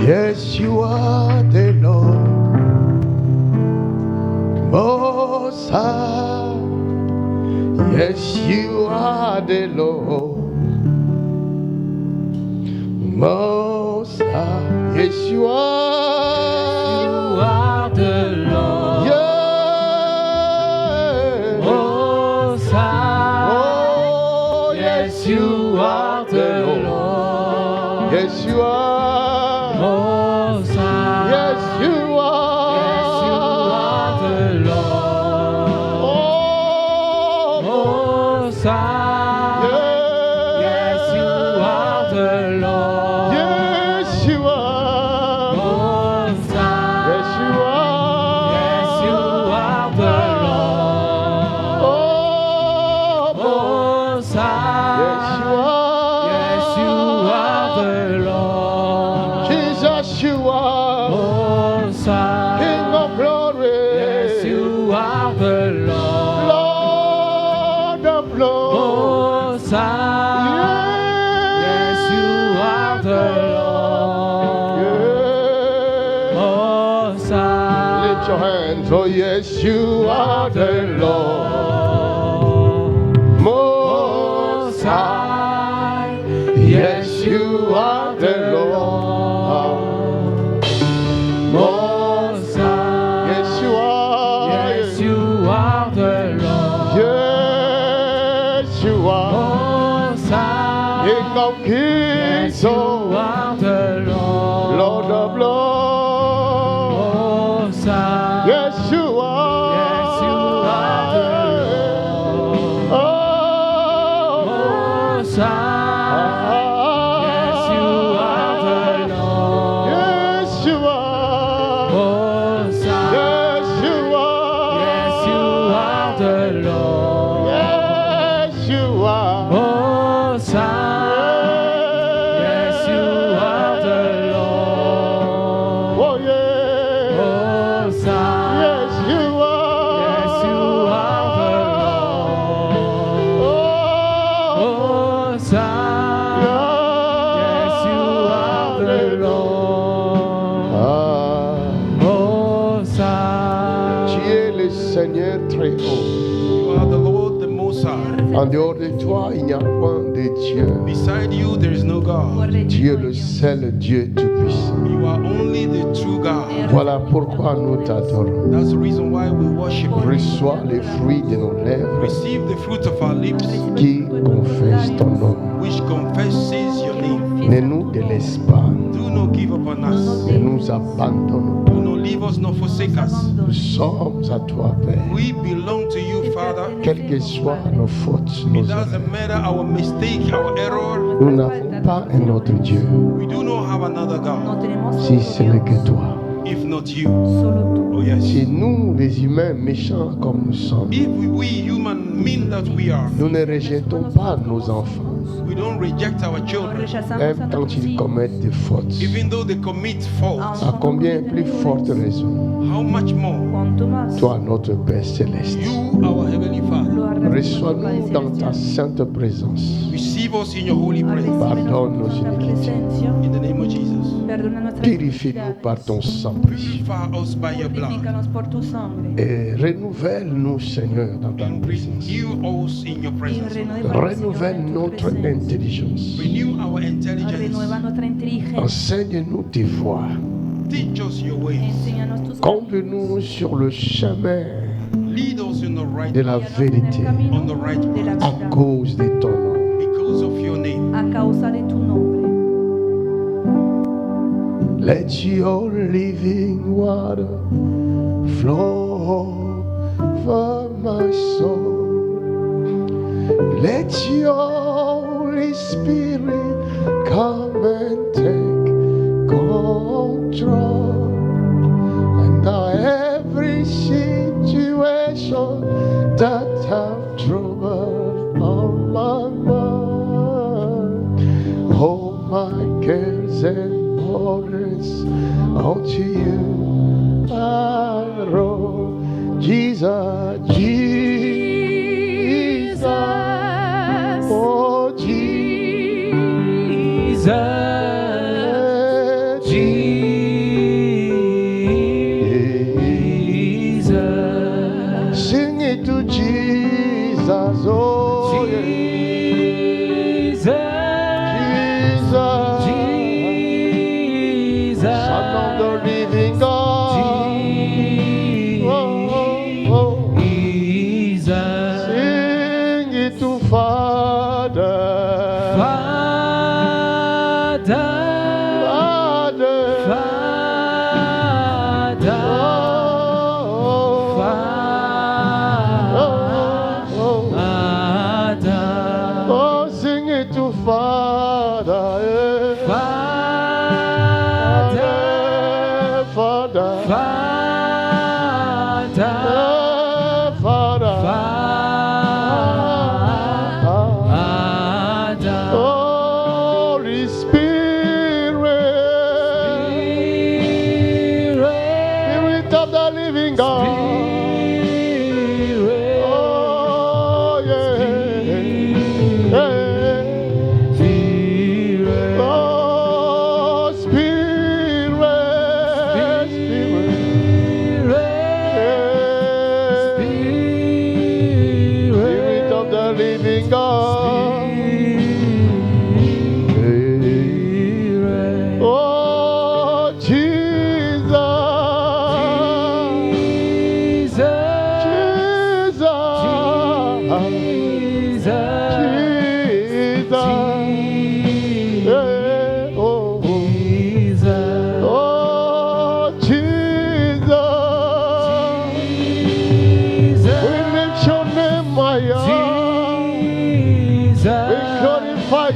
Yes, you are the Lord, Most High. Yes, you are the Lord, Most High. Yes, you are. You are the Lord, Yeah. Most High. Oh, Yes, you are the Lord, Yes, you are. Most High. Yes, you are. Yes, you are the Lord, Oh, Most High. Yes, you are the Lord, yes, you are. Most High. Yes, you are. Yes, you are the Lord, Oh, Most High. yes, you are. Yes, you are the Lord, Jesus, you are. Most High. King of glory. Yes, you are the Lord, Lord of lords. Most High. Yes, you are the Lord, Most High. Lift your hands. Oh, yes, you are the Lord. Most High. Yes, you are the Lord. Most High. Yes, you are. Yes, you are the Lord, Yes, you are. Most High. King of Yes, kings. you Oh, are the Lord, Lord of lords. Most High. Yes, you are. Yes, you are the Lord, Oh, Most High. Yes, you are the Lord, yes, you are. Most High. Yes, you are. Yes, you are the Lord, Yes, you are. Most High. Yes, you are the Lord, Oh, yeah. Most High. Yes, you are. Yes, you are the Lord, Oh, Most High. Yes, you are the Lord, Most Tu High. es le Seigneur très haut. You are the Lord, the Most High. En dehors de toi, il n'y a point de Dieu. Beside you, there is no God. Tu es le seul Dieu tout-puissant. You are only the true God. Voilà pourquoi nous t'adorons. That's the reason why we worship you. Reçois les fruits de nos lèvres Receive the fruit of our lips, qui confessent ton nom. which confesses your name. Ne nous délaisse pas. Do not give up on us. Ne nous abandonne Do pas. not leave us nor forsake us. Nous sommes à toi, Père. We belong to you, Father. Quelles que soient nos fautes, nos It erreurs, doesn't matter our mistake, our error. nous n'avons pas un autre Dieu We do not have another God si ce n'est que toi. if not you. Solo tu. Oh yes. Si nous, les humains méchants comme nous sommes, If we human mean that we are, nous ne rejetons pas nos enfants, we don't reject our No children, rechazamos même a quand nuestros ils hijos. commettent des fautes. even though they commit faults. À combien plus forte raison, How much more Cuanto más toi, notre Père céleste, you, our heavenly Father, lo harás con reçois-nous tu dans Padre ta celestial. sainte présence. receive us in your holy presence. Pardonne nos Recíbenos con tu iniquités. presencia. In the name of Jesus. Perdona nuestras Purifie-nous par iniquidades. ton sang précieux. Purify us by your blood Purifícanos por tu sangre. Et renouvelle-nous, Seigneur, dans ta and présence. renew us in your Y presence. renuévanos, Señor, Renouvelle en tu notre presencia. intelligence. Renew our intelligence. Renueva nuestra inteligencia. Enseigne-nous tes voies. Teach us your ways. Enséñanos tus caminos. Conduis-nous sur le chemin Lead us in the right de la path Guíanos en el vérité camino on the right de la path à verdad. cause de ton nom. because of your name. A causa de tu nombre. Let your living water flow over my soul. Let your Holy Spirit come and take control. And now every situation that have troubled on my mind, all my cares and burdens unto you I roll. Jesus, Jesus, oh Jesus, Jesus, Oh, sing it to Father. Father. Holy Spirit of the living God. Oh, yeah. Oh, Spirit of the living God. Oh, Jesus.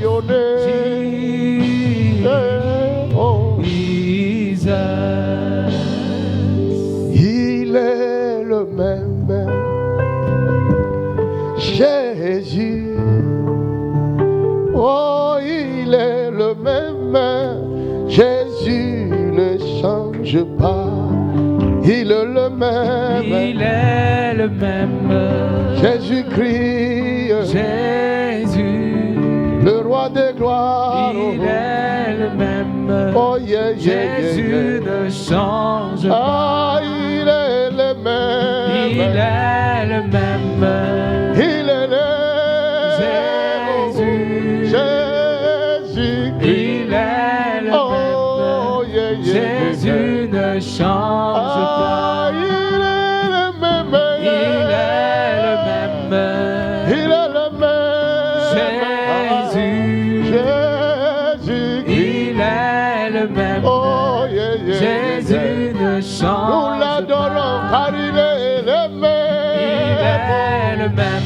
Your name. Oh. Il est le même Jésus. Oh, il est le même Jésus ne change pas. Il est le même. Il est le même. Jésus-Christ. Jésus. Le roi des gloires. Il est le même. Oh yeah, yeah, Jésus yeah, yeah. ne change pas. Ah, il est le même. Il est le même. Il est le Jésus. Jésus-Christ. Il est le Oh, même. yeah, yeah, Jésus yeah. ne change Ah, pas. il est le même. Il est le même. Il est le même. Jésus-Christ. Il est le même. Oh, yeah, yeah, Jésus yeah. ne Nous change l'adorons pas. car il est le même. Il est le même.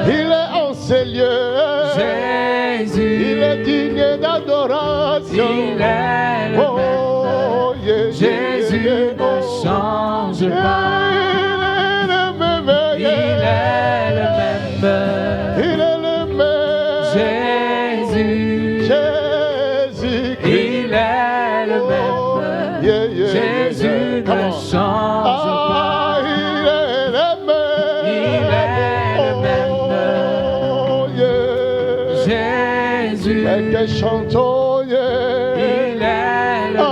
Il est en ces lieux. Jésus. Il est digne d'adoration. Il est le Oh, yeah, yeah, Jésus yeah, ne oh. change Yeah, pas. il est le même. Il est le même. Il est le même. Jésus. Jésus-Christ. Il est le Oh, même. yeah, yeah, Jésus yeah. Come ne on. change pas. Ah, il est le même. Il est le même. Oh, yeah. Jésus. Et que chantons, yeah. Il est le Ah,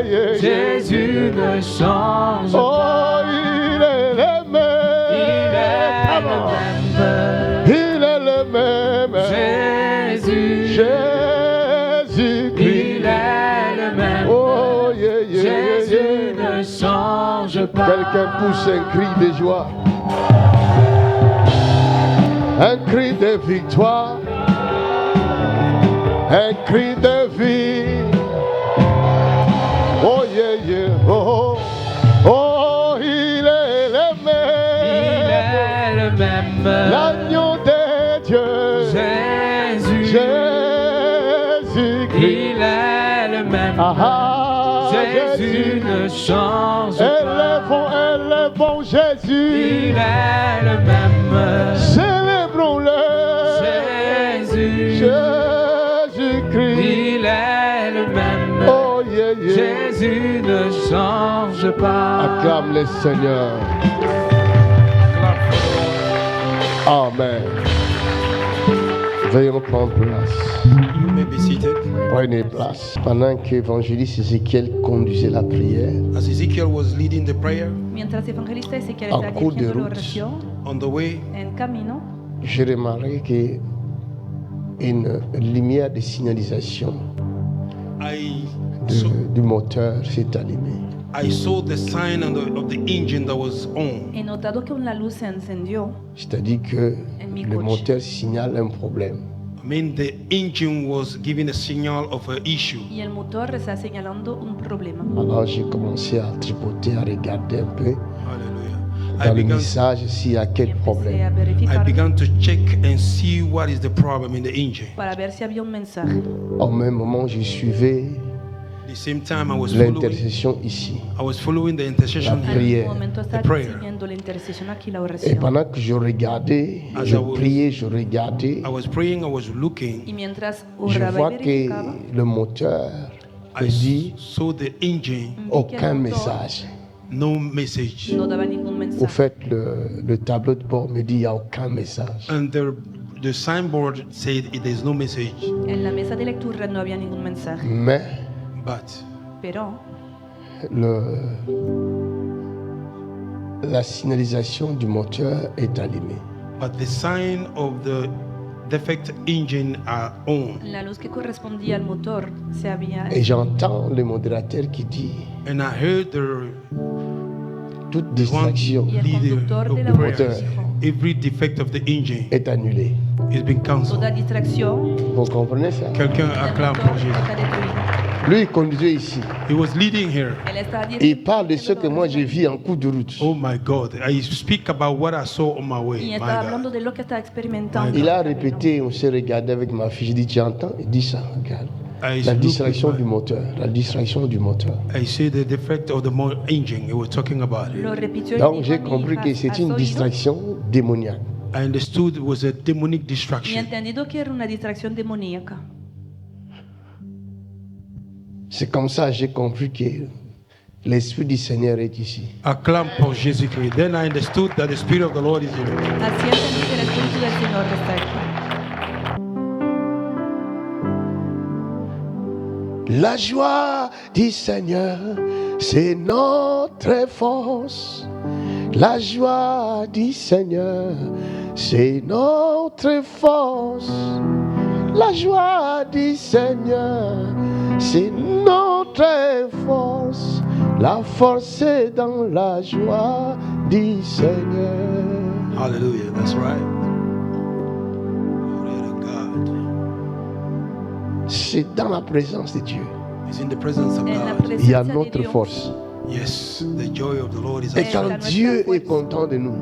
même. yeah, yeah, Jésus yeah. ne change Oh, pas. il est le même. Il est Come le on. même. Il est le même. Jésus. Jésus-Christ. Il est le même. Oh, yeah, yeah, Jésus yeah, yeah. ne change pas. Quelqu'un pousse un cri de joie. Un cri de victoire. Un cri de vie. Oh, yeah, yeah. Oh, oh, il est le même. Il est le même. L'agneau de Dieu. Jésus. Jésus-Christ. Il est le même. Ah, ah, Jésus ne change pas. Élevons Jésus. Il est le même. Célébrons-le. Jésus. Jésus-Christ. Il est le même. Oh, yeah, yeah. Jésus ne change pas. Acclame le Seigneur. Amen. Veuillez reprendre place. You may be seated. Prenez place. Pendant qu'évangéliste Ézéchiel conduisait la prière, As Ezekiel was leading the prayer, Mientras evangelista Ezequiel En está cours de dirigiendo la route. oración, on the way, en camino, j'ai remarqué qu'une lumière de signalisation I saw, du moteur s'est allumée. I saw the sign of the engine that was on. he notado que una luz se encendió. C'est-à-dire que En mi le coche. moteur signale un problème. I mean, the engine was giving a signal of an issue. Y el motor está señalando un problema. Alors j'ai commencé à tripoter, à regarder un peu Hallelujah. dans le message s'il y a quel Empecé a problème. I verificar began to check and see what is the problem in the engine. para ver si había un mensaje. Au même moment, je suivais At the same time, I was l'intercession ici. following the intercession La En here. prière. un momento The está prayer. siguiendo la intercesión aquí, la Et oración. pendant que je regardais, As je I was- priais, je regardais, I was praying, I was looking. Y mientras je oraba vois y que verificaba, le moteur me dit saw the engine, vi que aucun el motor message. no message. no daba ningún Au mensaje. fait, le tableau de bord me dit il n'y a aucun message. And the signboard said there's no message. En la mesa de lectura no había ningún mensaje. Mais But Pero la signalisation du moteur est allumée. the sign of the defect engine are on. la luz que correspondía al motor se había... Et j'entends le modérateur qui dit And I heard toute distraction Y el leader conductor de la of voz prayer. dijo, Every defect of the engine est annulée. is been cancelled. toda distracción Vous comprenez ça? Quelqu'un del acclame motor pour Jésus. está destruida. Lui, il conduisait ici. He was leading here. Él está Et il parle de ce que moi j'ai vu en cours de route. Oh my God. I speak about what I saw on my Y way. está My hablando God. de lo que está experimentando. Il a répété, on s'est regardé avec ma fille. J'ai dit, tu entends? Il dit ça, regarde. I La looked distraction with du my- moteur. La distraction du moteur. I see the defect of the engine. He was talking about it. Lo repitió y Donc dijo j'ai a mi compris hija, que c'est ¿has une oído? distraction démoniaque. I understood it was a demonic Y distraction. entendido que era una distracción demoníaca. C'est comme ça que j'ai compris que l'Esprit du Seigneur est ici. Acclame pour Jésus-Christ. Then I understood that the Spirit of the Lord is here. Así entendí que el Espíritu del Señor está aquí. La joie du Seigneur, c'est notre force. La joie du Seigneur, c'est notre force. La joie du Seigneur, c'est notre force. La force est dans la joie du Seigneur. Hallelujah. That's right. Glory to God. C'est dans la présence de Dieu. It's in the presence of En la God. Il y a presencia de notre Dios. force. Yes, the joy of the Lord is Et our quand strength. Dieu est content de nous,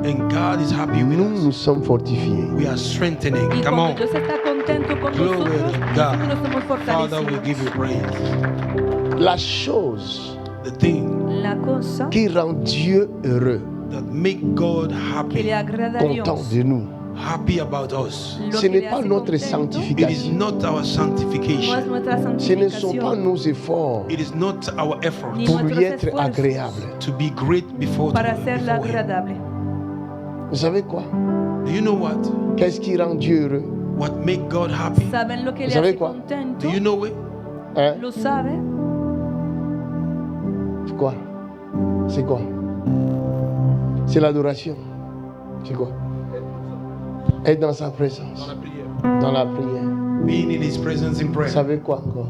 And God is happy with nous us. sommes fortifiés. We are strengthening. Y Come cuando on. Dios está contento con Glory nosotros, to nosotros somos God. Father, we fortalecidos. give you praise. La chose The thing La cosa qui rend Dieu heureux, that make God que happy, le agrada a content Dios, de nous, happy about us. lo ce que n'est le pas hace notre contento, It is sanctification, not our no es sanctification. nuestra ce ne sont pas santificación, nos efforts It is not our effort Ni pour nuestros lui être esfuerzos agréable. to be great before para hacerla Him. agradable. Vous savez quoi? Do you know what? Qu'est-ce qui rend Dieu heureux? What make God happy? ¿Saben lo que le ¿Sabe hace cuál? contento? Do you know it? Hein? ¿Lo sabe? C'est quoi? C'est quoi? C'est l'adoration. C'est quoi? Être dans sa présence, dans la prière. Being in His presence in Vous prayer. savez quoi encore?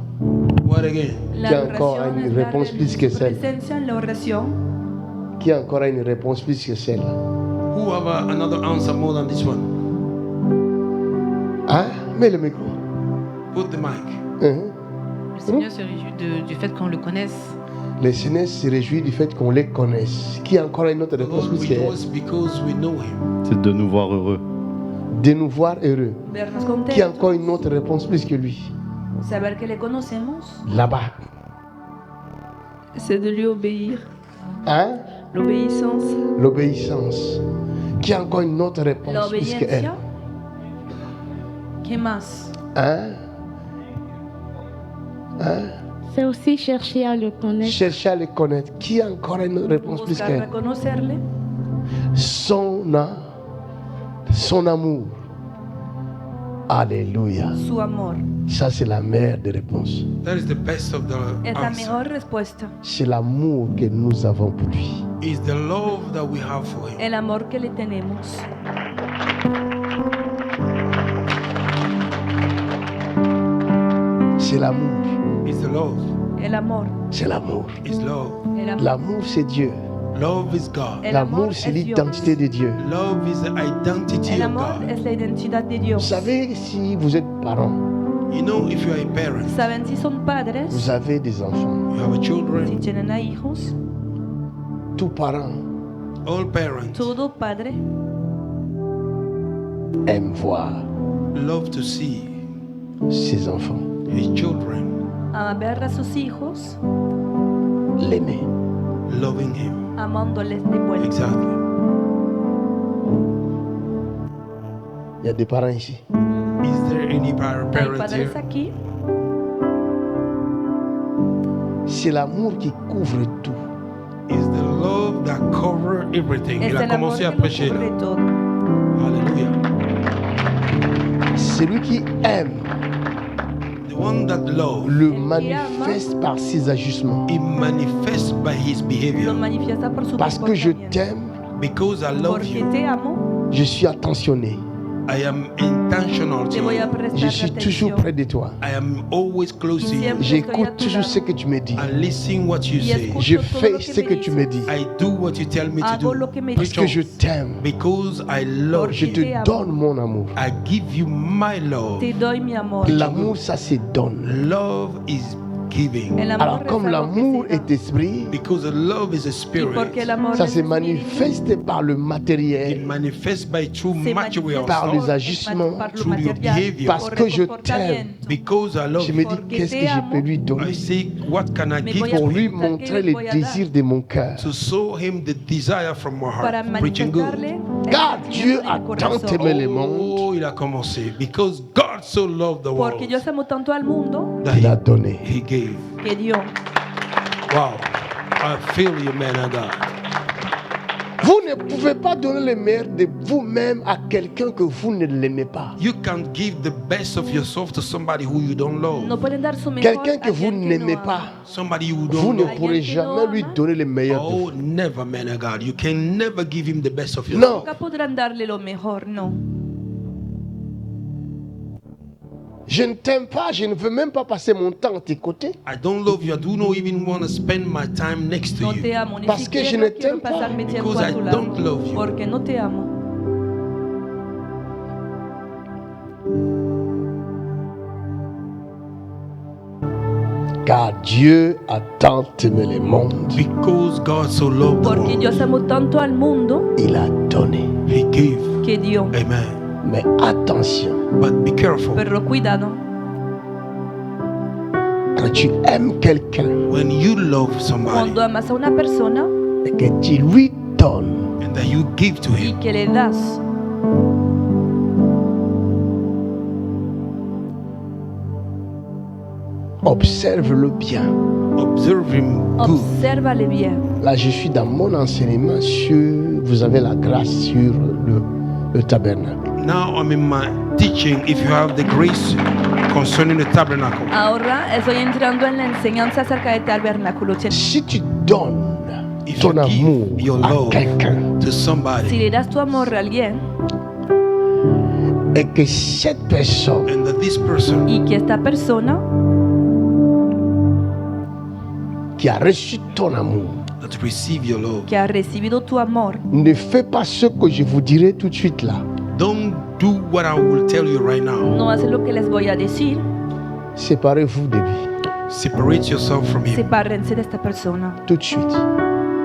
What again? La Qui a encore adoración une es la réponse plus que celle? presencia en la oración. Qui a encore une réponse plus que celle? Who have another answer more than this one? Hein? Mets le micro. Put the mic. Hein? Le Seigneur se réjouit du fait qu'on le connaisse. Le Seigneur se réjouit du fait qu'on les connaisse. Qui a encore une autre The réponse Lord plus qu'elle? rejoices because we know Him. C'est de nous voir heureux. De nous voir heureux. Vernos Qui a contentos. encore une autre réponse plus que lui? Saber que le conocemos. Là-bas. C'est de lui obéir. Hein? L'obéissance. L'obéissance. Qui a encore une autre La réponse plus qu'elle? obediencia. ¿Qué más? Hein? Hein? C'est aussi chercher à le connaître. Chercher à le connaître. Qui a encore une autre réponse plus Buscar qu'elle? reconocerle. Son amour. Alléluia. Su amor. Ça, c'est la meilleure des réponses. That is the best of the Es la answer. mejor respuesta. C'est l'amour que nous avons pour lui. Is the love that we have for Him. El amor que le tenemos. C'est l'amour. Is the love. El amor. C'est l'amour. Is love. El amor. L'amour, c'est Dieu. Love is God. El amor L'amour, c'est es Dios. l'identité de Dieu. Love is the identity El of amor God. es la identidad de Vous Dios. savez, si vous êtes parent, You know, if you are a parent, Saben si son padres, vous avez des enfants. you have a si children, tienen a hijos, Tout parent all parents todo padre aime voir love to see ses enfants his children ama ver a sus hijos l'aimer. loving him. amándoles de vuelta. Exactly. Il y a des parents ici. Is there any Hay parent padres here? aquí, C'est l'amour qui couvre tout. Is the love that cover everything. es Il a el amor commencé que à lo prêcher cubre là. todo. Hallelujah. Celui qui aime The one that love, le El qui manifeste par ses ajustements. it manifests by his Lo behavior. manifiesta por su Parce que je comportamiento. t'aime, Because I love Porque you, te amo, je suis attentionné. I am intentional te to voy a you. prestar Je suis toujours atención. près de toi. I am always close to you. Siempre J'écoute estoy a tu toujours lado. ce que tu me dis. I listen what you Y say. escucho Je todo fais lo ce que que me tu me dices. dis. I do what you tell me to Hago do. lo que me Parce dices. que je t'aime. Because I love Je you. te te amo. donne mon amour. I give you my love. Te doy mi amor. L'amour, ça se donne. Love is giving. El amor Alors, es comme algo que l'amour se da. est esprit, Because the love is a Y porque spirit. el amor ça es se espíritu, manifeste par le It matériel. manifests by true se material Par manifiesta les stuff. ajustements, par lo through your material, behavior. Parce por que el je comportamiento. Because I love Je me you. dis, Porque qu'est-ce te que je amo. peux lui I donner say, what can I Me give voy a pour lui preguntar qué montrer le les voy a dar désirs de mon cœur. to show him the desire from my para heart? Preaching manifestarle good. el Car sentimiento Dieu de mi a corazón. tant aimé le monde Oh, il a commencé. Because God so loved the world Porque Dios amó tanto al mundo that qu'il a donné. he gave. que dio. Wow. I feel you, man of God. Vous ne pouvez pas donner le meilleur de vous-même à quelqu'un que vous ne l'aimez pas. You can't give the best of yourself to somebody who you don't love. No pueden dar su mejor Quelqu'un que a vous quien n'aimez no pas, ama. Somebody you vous don't ne know. pourrez Alguien que no jamais lui ama. donner le meilleur de Oh, vous. never, man of God. You can never give him the best of yourself. Non. Nunca podrán darle lo mejor, no. Je ne t'aime pas, je ne veux même pas passer mon temps à tes côtés. I don't love you. I do not even want to spend my time next to No te you. amo, ni Parce que je siquiera ne quiero t'aime pas. pasar mi tiempo Because a I tu lado. don't love you. Porque no te amo. Car Dieu a tant aimé le monde, Because God so loved the Porque world, Dios amó tanto al mundo il a donné. he gave. que dio. Amen. Mais attention, But be careful. Pero cuidado, quand tu aimes quelqu'un When you love somebody cuando amas a una persona et que tu lui donnes, and that you give to y him, que le das, observe-le bien. observe him good. obsérvale bien. Là, je suis dans mon enseignement sur, vous avez la grâce sur le tabernacle. Now I'm in my teaching. If you have the grace concerning the tabernacle, Ahora estoy entrando en la enseñanza acerca del tabernáculo. Si tu donnes if ton you amour give your à love quelqu'un to Si somebody le das tu amor a alguien et que cette personne and that this person y que esta persona qui a reçu ton amour that receive your love, que ha recibido tu amor ne fait pas ce que je vous dirai tout de suite là, don't do what I will tell you right now. no hace lo que les voy a decir, séparez-vous de lui Separate yourself from him sepárense de esta persona tout de suite,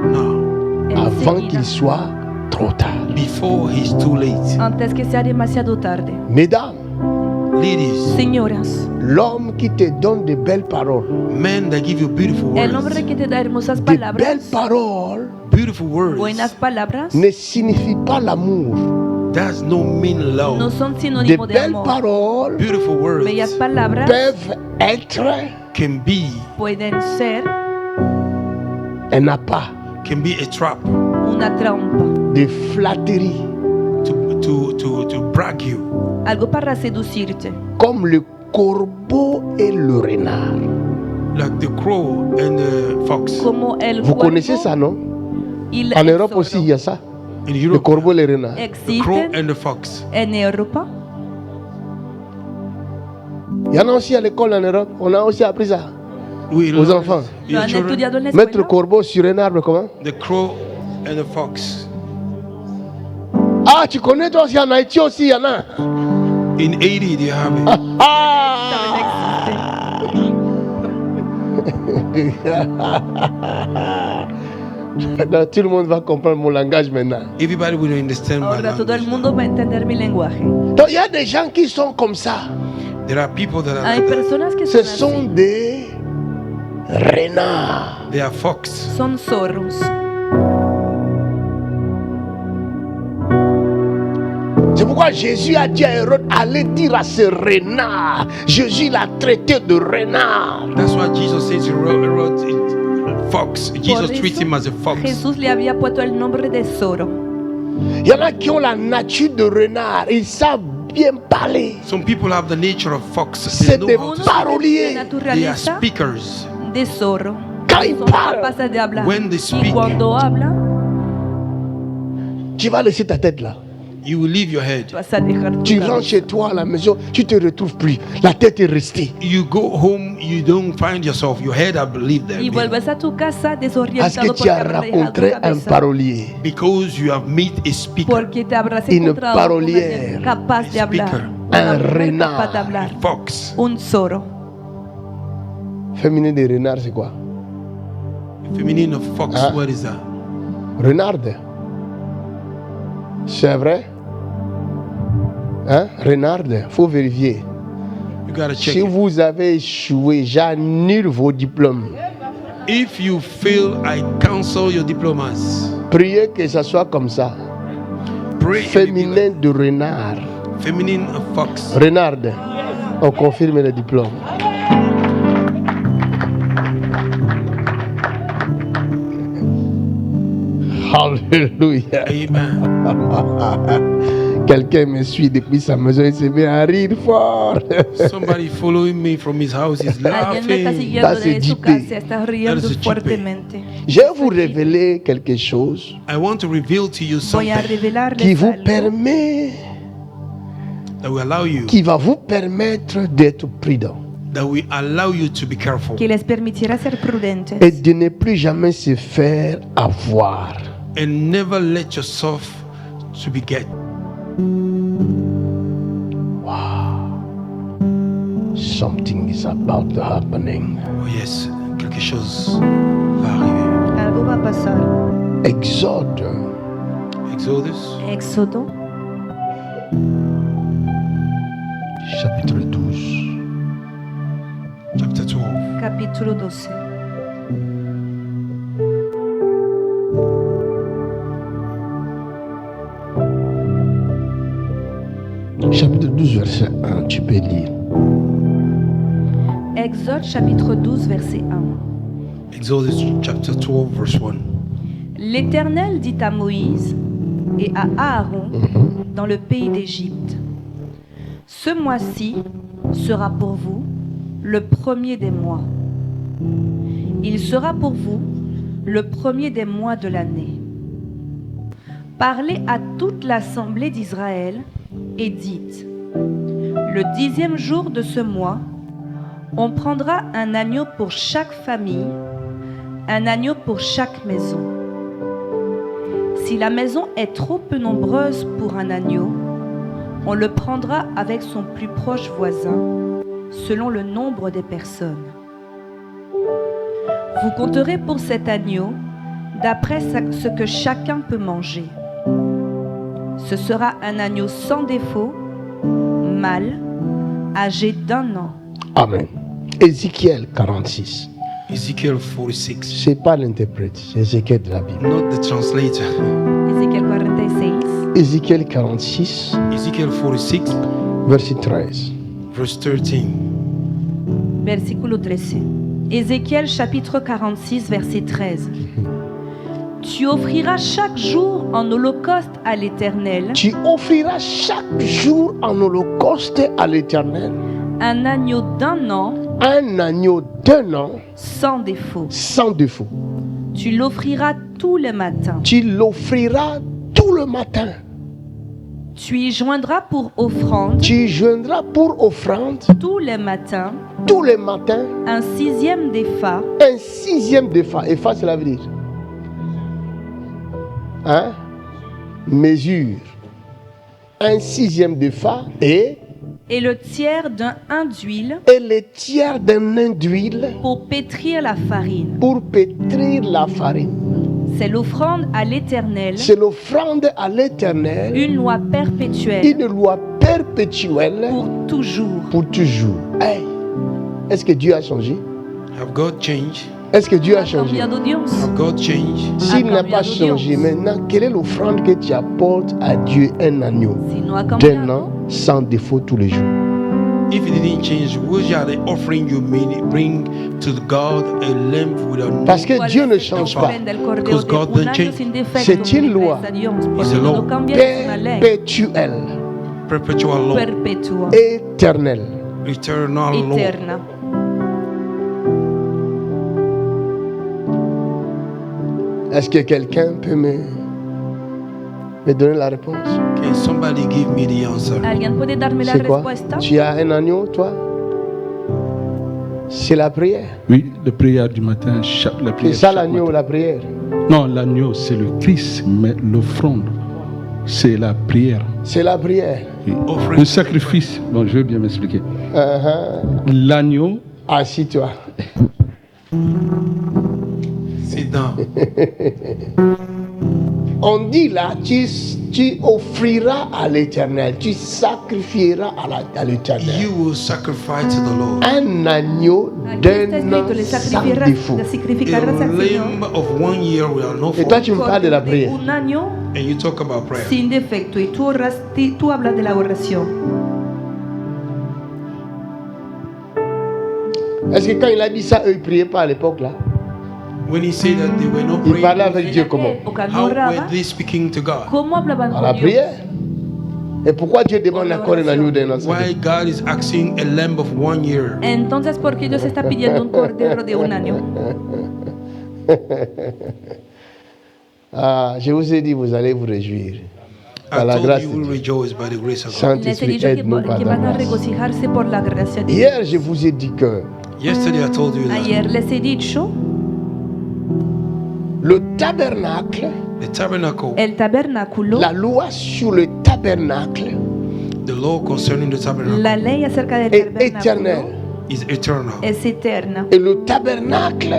now, avant enseguida, qu'il soit trop tard. before he's too late. antes que sea demasiado tarde. Mesdames, Ladies, Señoras, l'homme qui te donne de belles paroles, men that give you beautiful el hombre words, que te da hermosas de belles palabras, paroles beautiful words, buenas palabras, ne signifie pas l'amour. does no mean no love. son De sinónimo de belles amor. paroles Beautiful Bellas words palabras peuvent être can be pueden ser un appât, can be a trap una trampa, de flatterie, to brag you, algo para seducirte, comme le corbeau et le renard. like the crow and the fox. como el Vous cuervo connaissez ça, non? y En el Europe zorro. aussi, il y a ça. In Le Europe, corbeau et le renard. the crow Existen and the fox. en Europa. Il y en a aussi à l'école en Europe. On a aussi appris ça. We Aux learn- enfants. Lo your han children, estudiado en la Mettre le escuela. corbeau sur un arbre, comment? the crow and a fox. Ah, tu connais toi aussi en Haïti aussi, il y en a. In Haiti, they have it. Donc, tout le monde va comprendre mon langage maintenant. Everybody will understand my Ahora todo el language. mundo va a entender mi lenguaje. Donc il y a des gens qui sont comme ça. There are people that are Hay like that. personas que Ce son sont así. des renards. They are fox. Son zorros. C'est pourquoi Jésus a dit à Hérode, allez dire à ce renard. Jésus l'a traité de renard. That's why Jesus says he wrote fox. Jesus Por treats eso, him as a fox. Jesús le había puesto el nombre de zorro. Il y en a qui ont la nature de renard. Ils savent bien parler. Some people have the nature of fox. C'est They des know how to paroliers. De speak. They are naturaleza speakers. de zorro. Quand ils Son parlent, capaces de hablar. When they Y speak, cuando habla, tu vas laisser ta tête là. you will leave your head. vas a dejar tu Tu cabeza. rentres chez toi à la maison, tu te retrouves plus. La tête est restée. You go home, you don't find yourself. Your head, I believe there. Y vuelves a tu casa Parce desorientado que tu as porque habrás dejado tu rencontré un cabeza. parolier. Because you have met a speaker, Porque te habrás Une encontrado con parolière. alguien capaz de hablar. Speaker. Una Un mujer renard. capaz de hablar. fox. Un zorro. Féminin de renard, c'est quoi? Feminine of fox. Ah. What is that? Renarde. C'est vrai? Hein? Renarde. Faut vérifier. You gotta check Si it. vous avez échoué, j'annule vos diplômes. If you fail, I cancel your diplomas. Priez que ça soit comme ça. Pray. Féminin de renard. Feminine of fox. Renarde. On confirme le diplôme. Alléluia. Amen. Quelqu'un me suit depuis sa maison et se met à rire fort. Somebody following me from his house is Alguien me está laughing. siguiendo That's a desde su GP. casa, está riendo That is a GP. fuertemente. Je vais vous révéler quelque chose I want to reveal to you Voy a something qui revelarles vous algo permet, that will allow you, qui va vous permettre d'être prudent that will allow you to be careful que les permitirá ser prudentes et de ne plus jamais se faire avoir. and never let yourself to be get. Something is about to happening. Oh yes, quelque chose va arriver. Algo va a pasar. Exode Exodus Éxodo, chapitre 12. chapter 12. capítulo 12. Chapitre 12, verset 1, tu peux lire. Exode, chapitre 12, verset 1. Exodus chapter 12 verse 1. L'Éternel dit à Moïse et à Aaron dans le pays d'Égypte, ce mois-ci sera pour vous le premier des mois. Il sera pour vous le premier des mois de l'année. Parlez à toute l'assemblée d'Israël et dites, le 10e jour de ce mois, on prendra un agneau pour chaque famille, un agneau pour chaque maison. Si la maison est trop peu nombreuse pour un agneau, on le prendra avec son plus proche voisin, selon le nombre des personnes. Vous compterez pour cet agneau d'après ce que chacun peut manger. Ce sera un agneau sans défaut, mâle, âgé d'1 an. Amen. Ézéchiel 46. Ezekiel 46. C'est pas l'interprète, c'est Ézéchiel de la Bible. Not the translator. Ezequiel 46, Ézéchiel 46, Ezekiel 46 verset 13. verse 13. versículo 13. Ézéchiel chapitre 46, verset 13. Tu offriras chaque jour en holocauste à l'Éternel Tu offriras chaque jour en holocauste à l'Éternel un agneau d'1 an un agneau d'1 an sans défaut. sans défaut. Tu l'offriras tous les matins. Tu l'offriras tout le matin. Tu y joindras pour offrande Tu joindras pour offrande tous les matins tous les matins un 6e d'épha un 6e d'épha. Épha, cela veut dire hein, mesure un sixième de fa et le tiers d'un hin d'huile le tiers d'un nain d'huile pour pétrir la farine. pour pétrir la farine. C'est l'offrande à l'Éternel, C'est l'offrande à l'Éternel, une loi perpétuelle une loi perpétuelle pour toujours. pour toujours. Hey, est-ce que Dieu a changé? Have God changed? Est-ce que Dieu a Ha changé? cambiado Dios. Have God changed? S'il n'a pas cambiado Dios. changé, maintenant, quelle est l'offrande que tu apportes à Dieu? Un agneau Si no ha d'un cambiado, an sans défaut tous les jours. If it didn't change, which are the offering you bring to God a lamb without Parce que ¿cuál Dieu es ne el change pas. ofrenda del cordero Because de God un doesn't año change. sin defecto? C'est une loi. Gracias a Dios, It's porque a law. no cambia, es una ley Perpétuelle, perpetual law, perpetua, éternelle. eternal law. eterna. Est-ce que quelqu'un peut me donner la réponse? Can somebody give me the answer? ¿Alguien puede darme la C'est quoi? respuesta? Tu as un agneau, toi? C'est la prière. Oui, la prière du matin, la C'est prière. ça chaque l'agneau, matin. la prière. Non, l'agneau, c'est le Christ, mais l'offrande, c'est la prière. C'est la prière. Oui. Offering. Le sacrifice, bon, je vais bien m'expliquer. Uh-huh. L'agneau, Assis-toi. Sit down. On dit là, tu offriras à l'Éternel, tu sacrifieras à l'Éternel You will sacrifice to the Lord un agneau Aquí está d'un an escrito, le sans défaut. sacrificarás a al Señor lamb of 1 year without no Et toi, fault. tu me parles de la de prière. un año And you talk about prayer. sin defecto y tú hablas de la oración. Est-ce que quand il a dit ça, eux, ils ne priaient pas à l'époque là? When he said that they were not Ils parlaient praying, avec Dieu comment? O cuando how oraba, were they speaking to God? ¿cómo hablaban Dans la con Dios? prière. Et pourquoi Dieu demande encore un agneau d'un an sans Why défaut? God is asking a lamb of 1 year? Entonces, ¿por qué Dios está pidiendo un cordero de un año? Ah, je vous ai dit, vous allez vous réjouir. Par I la told grâce you de will Dieu. rejoice by the grace of God. Les he Saint-Esprit, dicho aide-nous par que ta van a grâce. regocijarse por la gracia de Dios. Hier, je vous ai dit que Yesterday I told you that Ayer les he dicho, le tabernacle, the tabernacle, el tabernáculo, la loi sur le tabernacle the law concerning the tabernacle, la ley acerca del est éternelle. tabernáculo is eternal. es eterna. Et le tabernacle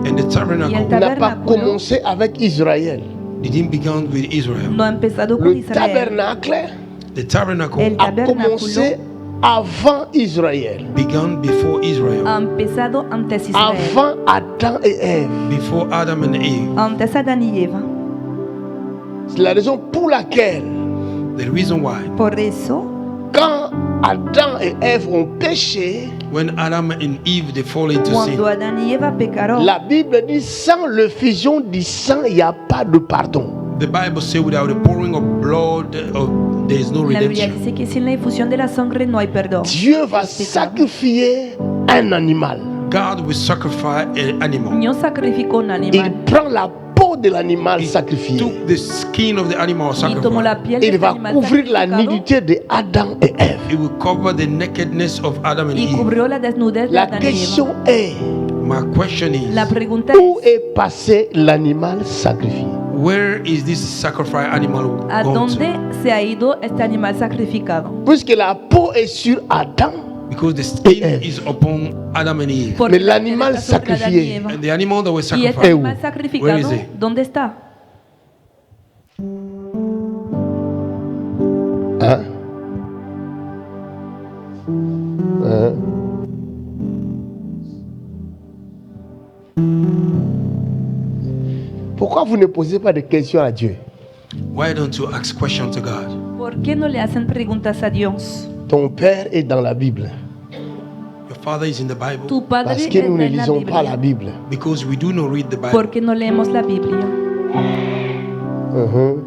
And the tabernacle Y el n'a pas tabernáculo commencé avec Israël. didn't begin with Israel. no ha empezado con Le Israel. tabernacle The tabernacle El a tabernáculo commencé avant Israël, began before Israel, ha empezado antes Israel, avant Adam et Ève. before Adam and Eve. antes Adán y Eva. C'est la raison pour laquelle, The reason why, Por eso, quand Adam et Ève ont péché, when Adam and Eve they fall into cuando sin, Adán y Eva pecaron, la Bible dit sans l'effusion du sang, il n'y a pas de pardon. the Bible says without the pouring of blood, there is no la Biblia redemption. dice que sin la infusión de la sangre no hay perdón. Dieu va sacrifier un animal. God will sacrifice an animal. Dios sacrificó un Il animal prend la peau de l'animal He sacrifié. took the skin of the animal y tomó la sacrifice. piel de Il este va animal couvrir la sacrificado nudité de Adam et Ève. It will cover the nakedness of Adam and y Eve. cubrió la desnudez de La Adán y Eva. question est, My question is, La pregunta où es, est passé l'animal sacrifié? where is this sacrifice animal ¿a gone dónde to? se ha ido este animal sacrificado? Puisque la peau est sur Adam, Because the skin Eve. is upon Adam and Eve. Porque Mais la l'animal piel está sobre Adán y sacrifié. Eva. And the animal that was Y este sacrificed, où? animal Where sacrificado, is it? ¿dónde está? hein? Hein? Pourquoi vous ne posez pas de questions à Dieu? why don't you ask questions to God? ¿Por qué no le hacen preguntas a Dios? Ton Père est dans la Bible. Your father is in the Bible. Tu padre Parce que nous está ne en la lisons pas la Biblia. Bible. Because we do not read the Bible. ¿Por qué no leemos la Biblia? Mhm.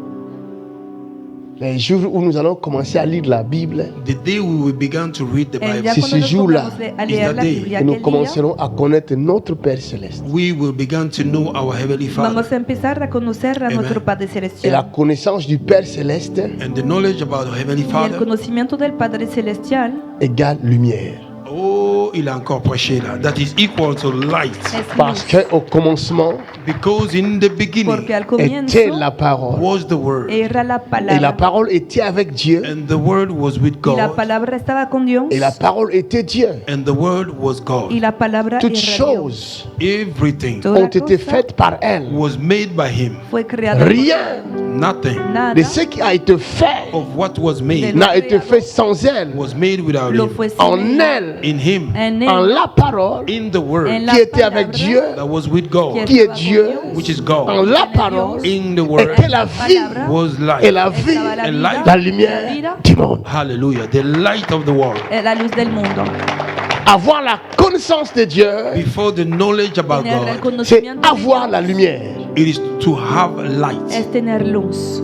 Les jours où nous allons commencer à lire la Bible, The day we will begin to read the El Bible, día Si cuando ce nos jour-là pongamos a is leer the la day Biblia, que nous aquel día, commencerons à connaître notre Père céleste. we will begin to know our Heavenly Father. vamos a empezar a conocer a Amen. nuestro Padre Et la Celestial. connaissance du Père céleste And the knowledge about our Heavenly Y el Father conocimiento del Padre Celestial égale lumière. oh, il a encore prêché là. That is equal to light. Es Parce luz. qu'au commencement Because in the beginning Porque al était comienzo la parole. was the word. era la Et la palabra. parole était avec Dieu. And the word was with Y la God. palabra estaba con Dios. Et la parole était Dieu. And the word was God. Y la palabra Toutes era Dios. choses Everything Toda ont été cosa faites par elle. was made by him. fue creada. Rien Nothing Nada de ce qui a été fait of what was made n'a été fait sans elle. was made without lo him. fue sin En ella. elle, In him, En en él, la parole in the word en la qui était avec palabra, Dieu, that was with God, qui est estaba con Dieu, Dios, which is en God. la parole In the word était la vie was et light. la vie, estaba la and vida, light, la lumière du monde. Hallelujah. The light of the world. la luz del mundo. Avoir la connaissance de Dieu, Before the knowledge about Tener el God, c'est conocimiento de avoir Dios la lumière. it is to have light. es tener luz.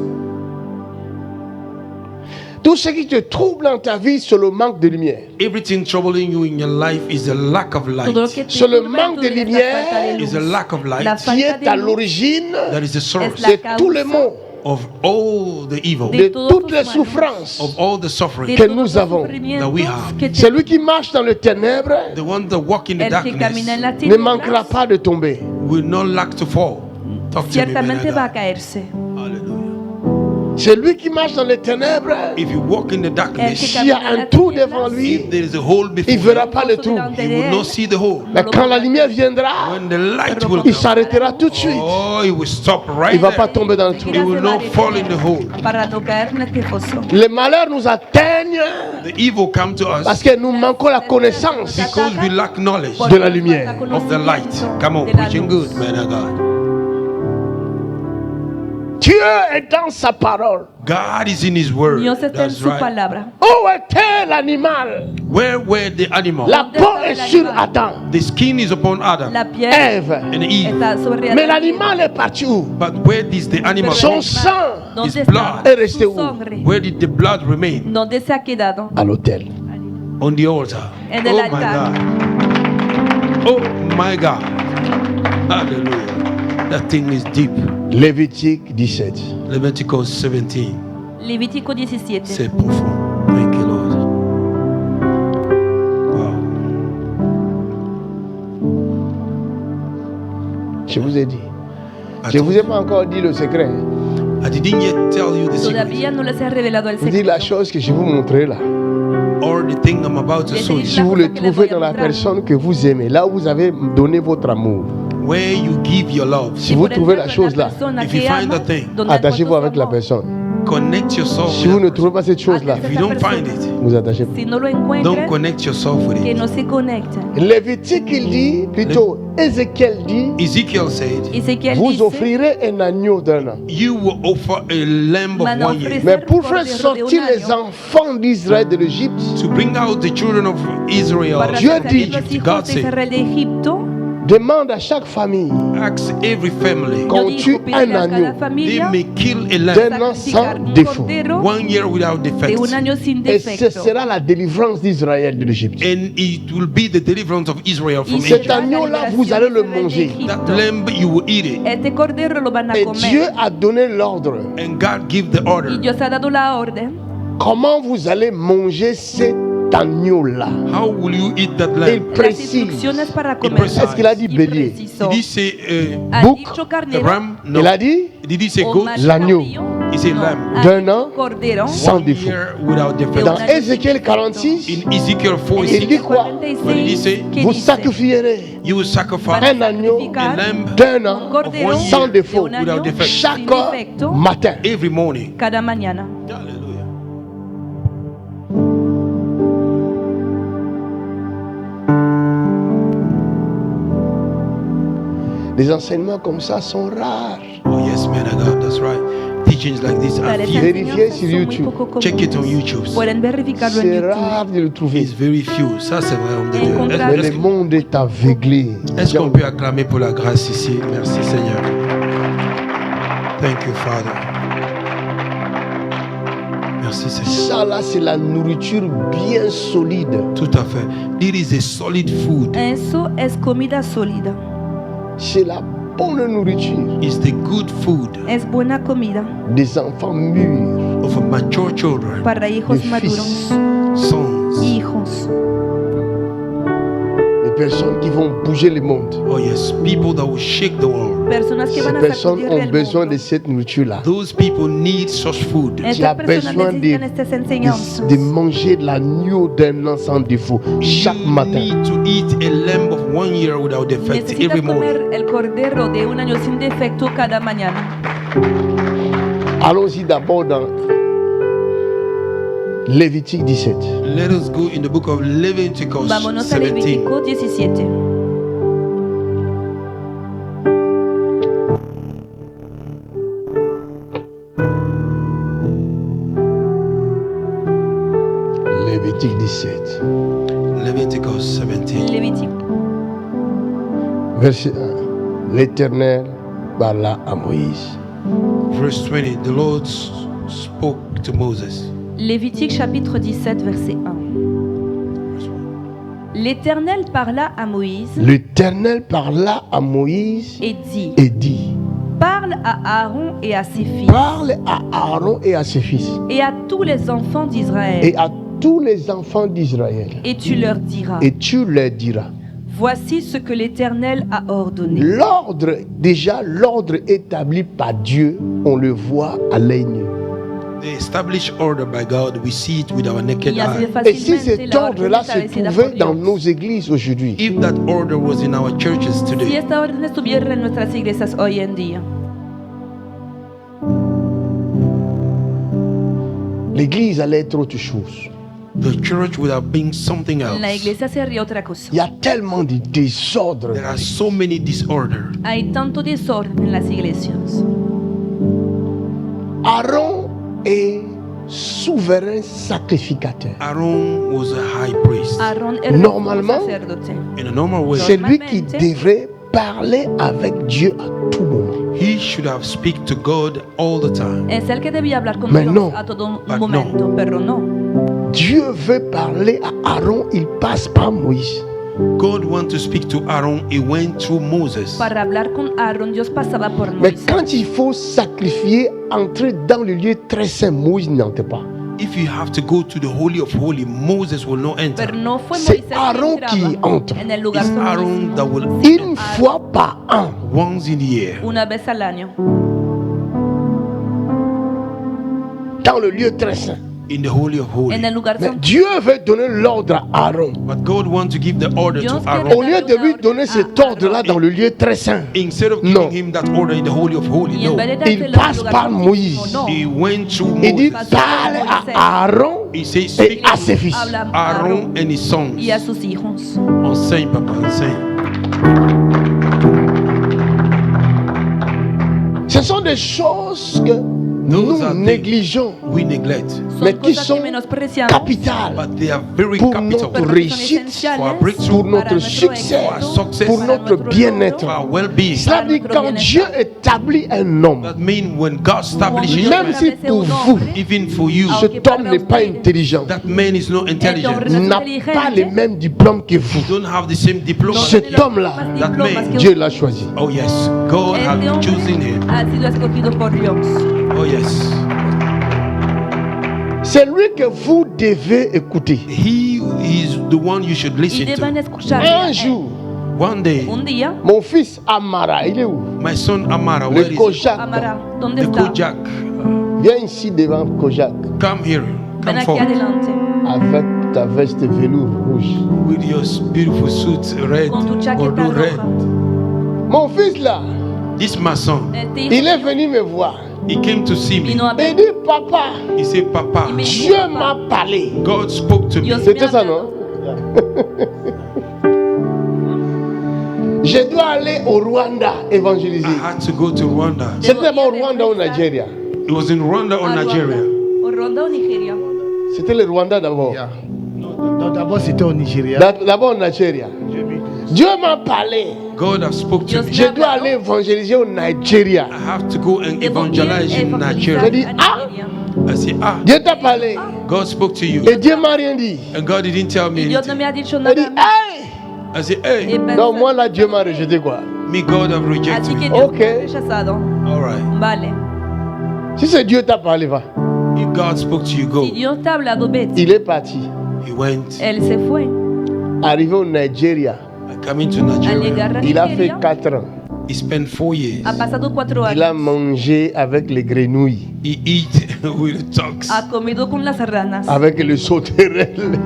Tout ce qui te trouble dans ta vie, c'est le manque de lumière. Everything troubling you in your life is a lack of light. Todo lo que te C'est le turba en manque tu de vida es lumière la falta de Is a luz. lack of La light Qui falta est de à luz l'origine that is the source la de tous les causa maux, of all the evil, de todos toutes tus les males, souffrances. of all the de suffering. que todos nous los avons, sufrimientos that we have. que Celui qui marche dans les ténèbres The one that walk in the el que camina en darkness la ne tinieblas manquera pas de tomber. will not lack to fall. Talk to me, man ciertamente of va a God. caerse. Hallelujah. Celui qui marche dans les ténèbres, If you walk in the El que darkness, s'il y a camina en un las trou tinieblas, devant lui, if there is a hole before il ne verra you, pas le trou. he will not see the hole. Mais quand la lumière viendra, When the light will il come, s'arrêtera tout de suite. oh, he will stop Il right ne va pas there. tomber dans le trou. He will not fall in the hole. para no caer en este foso. Les malheurs nous atteignent The evil come to parce us que nous manquons la connaissance because we lack knowledge de la lumière. of the light. Come on, de la preaching luz. good, man of God. Dieu est dans sa parole. God is in His word. Dios está en That's su right. palabra. Où était l'animal? Where were the animals? La peau est sur Adam, The skin is upon Adam La piel Ève. and Eve. está sobre Mais Adán. l'animal est parti où? But where did the animal Son go? sang ¿Dónde His está blood est resté su où? sangre? Where did the blood remain? ¿Dónde se ha quedado? à l'autel. On the altar. En el Oh my altar. God. Oh my God. Hallelujah. That thing is deep. Lévitique 17. Leviticus 17. Levítico 17. C'est profond. Thank you, Lord. Wow. Je vous ai dit. I Je ne told vous ai you. pas encore dit le secret. I didn't yet tell you the secret. Todavía no les he revelado el Je vous dis la secreto. chose que je vais vous montrer là. Or the thing I'm about to show Si you. vous le trouvez dans la personne que vous aimez, là où vous avez donné votre amour, Where you give your love. si vous trouvez la chose là, If you find the thing, attachez-vous avec la personne. connect yourself Si with vous that ne trouvez pas cette chose là, person. If you don't find it, vous attachez pas. Si no lo don't encuentran, connect yourself with que it. no se conecten. Lévitique, il dit, plutôt, Ézéchiel dit, Ezekiel said, Ezequiel vous dice, offrirez un agneau d'un an. you will offer a lamb of Van a 1 year ofrecer Mais pour faire cordero de sortir un les año. enfants d'Israël de l'Égypte, to bring out the children of Israel Para Dieu from dit, salir los Egypt. hijos God de said, Israel de Egipto, demande à chaque famille ask every family, qu'on yo tue digo, pídele un a cada agneau they familia may kill a lamb d'un an sans sacrificar un défaut. cordero 1 year without de defect. un año sin Et ce defecto. sera la délivrance d'Israël de l'Égypte. And it will be the deliverance of Israel from Y Cet Egypt. será la agneau-là, liberación vous allez le de Israel de manger. Egipto. That lamb, you will eat it. Este cordero lo van a Et Dieu comer. a donné l'ordre. And God give the Y order. Dios ha dado la orden. Comment vous allez manger cet agneau-là? How will you eat that Il lamb? Las précise. instrucciones para Y comer. precise. Est-ce qu'il a dit Y bélier? preciso. Did he say Ha Bouc, dicho a carnero. ram? No. Il a dit Did he say o goat? macho L'agneau. cabrío. He said No. lamb. Ha D'un dicho an cordero. sans 1 défaut. year without defect. Dans Ézéchiel 46, In Ezekiel 4, Il dit quoi? what did he say? ¿Qué vous dice? sacrifierez You will sacrifice un agneau a lamb d'un Un an cordero of 1 sans year défaut de un año without defect. sin chaque defecto matin. every morning. cada mañana. Hallelujah. Les enseignements comme ça sont rares. Oh yes, man of God, that's right. Teachings like this are Tales few. Vérifiez enseñanzas sur son muy YouTube. poco Check it on comunes. YouTube. Pueden verificarlo en C'est YouTube. rare de le trouver. It's very few. Ça, c'est vrai, homme de Dieu. Encontrar- Mais Est-ce le monde est aveuglé. est-ce qu'on peut acclamer pour la grâce ici? Merci, Seigneur. Thank you, Father. Merci, Seigneur. Ça là, c'est la nourriture bien solide. Tout à fait. It is a solid food. Eso es comida sólida. C'est la bonne nourriture It's the good food Es buena comida des enfants mûrs. of mature children, para hijos De maduros. sons. Hijos. personnes qui vont bouger le monde. Oh yes, people that will shake the world. Personas que Ces van a personnes sacudir ont el besoin mundo. de cette nourriture-là. Those people need such food. Tu as Estas personas besoin necesitan estas enseñanzas. de manger l'agneau d'un an sans défaut chaque You matin. need to eat a lamb of 1 year without defect Necesitas every morning. comer el cordero de un año sin defecto cada mañana. Allons-y d'abord dans Lévitique 17. Let us go in the book of Leviticus Vámonos a 17. Levítico 17. Lévitique 17. Leviticus 17. Levítico. Verset 1. L'Éternel parla à Moïse. Verse 20. The Lord spoke to Moses. Lévitique chapitre 17 verset 1. L'Éternel parla à Moïse L'Éternel parla à Moïse et dit: et dit, Parle à Aaron et à ses fils parle à Aaron et à ses fils et à tous les enfants d'Israël, et à tous les enfants d'Israël. et tu leur diras: Et tu leur diras. Voici ce que l'Éternel a ordonné. L'ordre établi par Dieu, on le voit à l'œil nu. The established order by God, we see it with our naked Y así de eye. Et si fácilmente cet la ordre-là orden se establecida trouvait por dans Dios. nos églises aujourd'hui, If that order was in our churches Si today, esta orden estuviera en nuestras iglesias hoy en día, l'église allait être autre chose. the church would have been something en la else. iglesia sería otra cosa. Il y a tellement de désordre. There are so many disorder. Hay tanto desorden en las iglesias. Aaron est souverain sacrificateur. Aaron was a high priest. Aarón era Normalement, un sacerdote. In a normal way, C'est lui qui Normalmente, devrait parler avec Dieu à tout moment. he should have speak to God all the time. Es el que debía hablar con Mais Dios no. a todo But momento, pero no. Dieu veut parler à Aaron, il passe par Moïse. God want to speak to Aaron. He went through Moses. Para hablar con Aarón, Dios pasaba por Mais Moisés. quand il faut sacrifier, entrer dans le lieu très saint, Moïse n'entre pas. If you have to go to the Holy of Holy, Moses will not enter. Pero no fue C'est Moisés Aarón que qui entraba entre. en el lugar It's santísimo. Aaron that will Une fois par an. once in the year Una vez al año. Dans le lieu très saint. in the Holy of Holy. En el lugar Mais santísimo. Dieu veut donner l'ordre à Aaron. But God wants to give the order Dios to quiere Aaron. Au lieu de lui donner cet ordre-là dans le lieu très saint, Instead of No. giving him that order in the Holy of Holy, Y en no. vez de dárselo il en el passe lugar par santísimo, Moïse. no. He went through Il dit Moses. parle à Aaron He says, et speak à ses fils. Habla a Aaron Aarón and his sons. y a sus hijos. Enseigne, papa, enseigne. Ce sont des choses que Those are nous things négligeons, we neglect, Son mais qui cosas sont que menospreciamos capitales but they are very pour capital notre pero que son réussite, esenciales for our breakthrough, pour para notre nuestro succès, for our success, pour para notre nuestro bien-être. for our well-being. Cela dit notre quand bien-être. Dieu établit un homme, That means when God establishes Dios you, même si establece pour un vous, hombre, even for you, Ah, cet homme n'est pas intelligent, that man is not intelligent, n'a pas les mêmes diplômes que vous. don't have the same diploma. Cet homme-là, That man, Dieu l'a choisi. Oh yes, God Este has hombre chosen him. ha sido escogido por Dios. Oh yes, C'est lui que vous devez écouter. he is the one you should Y listen deben to. escucharle. Un jour, One day, Un día, mon fils Amara, il est où? my son Amara, where Le is he? Kojak. Amara, ¿dónde The está? Kojak. Viens ici devant Kojak Come here, Ven come aquí forward adelante. avec ta veste velours rouge. with your beautiful suit, red Con tu or chaqueta no red. roja. Mon fils là, This my son. Este il hijo est venu me voir. He came to see me. vino a Il ver. dit, papa, He said, Papa, me- Dieu m'a parlé. God spoke to me. Dios me C'était ça, habló. non? Je dois aller au Rwanda évangéliser. I had to go to Rwanda. C'était d'abord au Rwanda ou au Nigeria? It was in Rwanda or A Rwanda. Nigeria. O Rwanda o Nigeria. C'était le Rwanda d'abord. Non, d'abord c'était au Nigeria. D'abord au Nigeria. Dieu m'a parlé. God has spoke to me. Je dois aller évangéliser au Nigeria. I have to go and Debo evangelize ir in a Nigeria. J'ai dit, a ah! Nigeria. I said, Dieu t'a parlé. God spoke to you. Et Dieu m'a rien dit. And God didn't tell me Y Dios no anything. me ha dicho Il nada. dit, a mí. hey! I said, Y hey, pensé, Non, moi là, Dieu m'a rejeté quoi. me, God have Así rejected que me. Dios Ok. me ha rechazado. All right. Vale. Si c'est Dieu t'a parlé, va. If God spoke to you, go. Si Dios te ha hablado, vete. Il est parti. He went. Él se fue. Arrivé au Nigeria, Coming to al Nigeria, llegar a Il a fait Nigeria, 4 ans. he spent 4 years. ha pasado 4 Il a años. mangé avec les grenouilles, He eat with the ducks, Ha comido con las ranas, avec les sauterelles.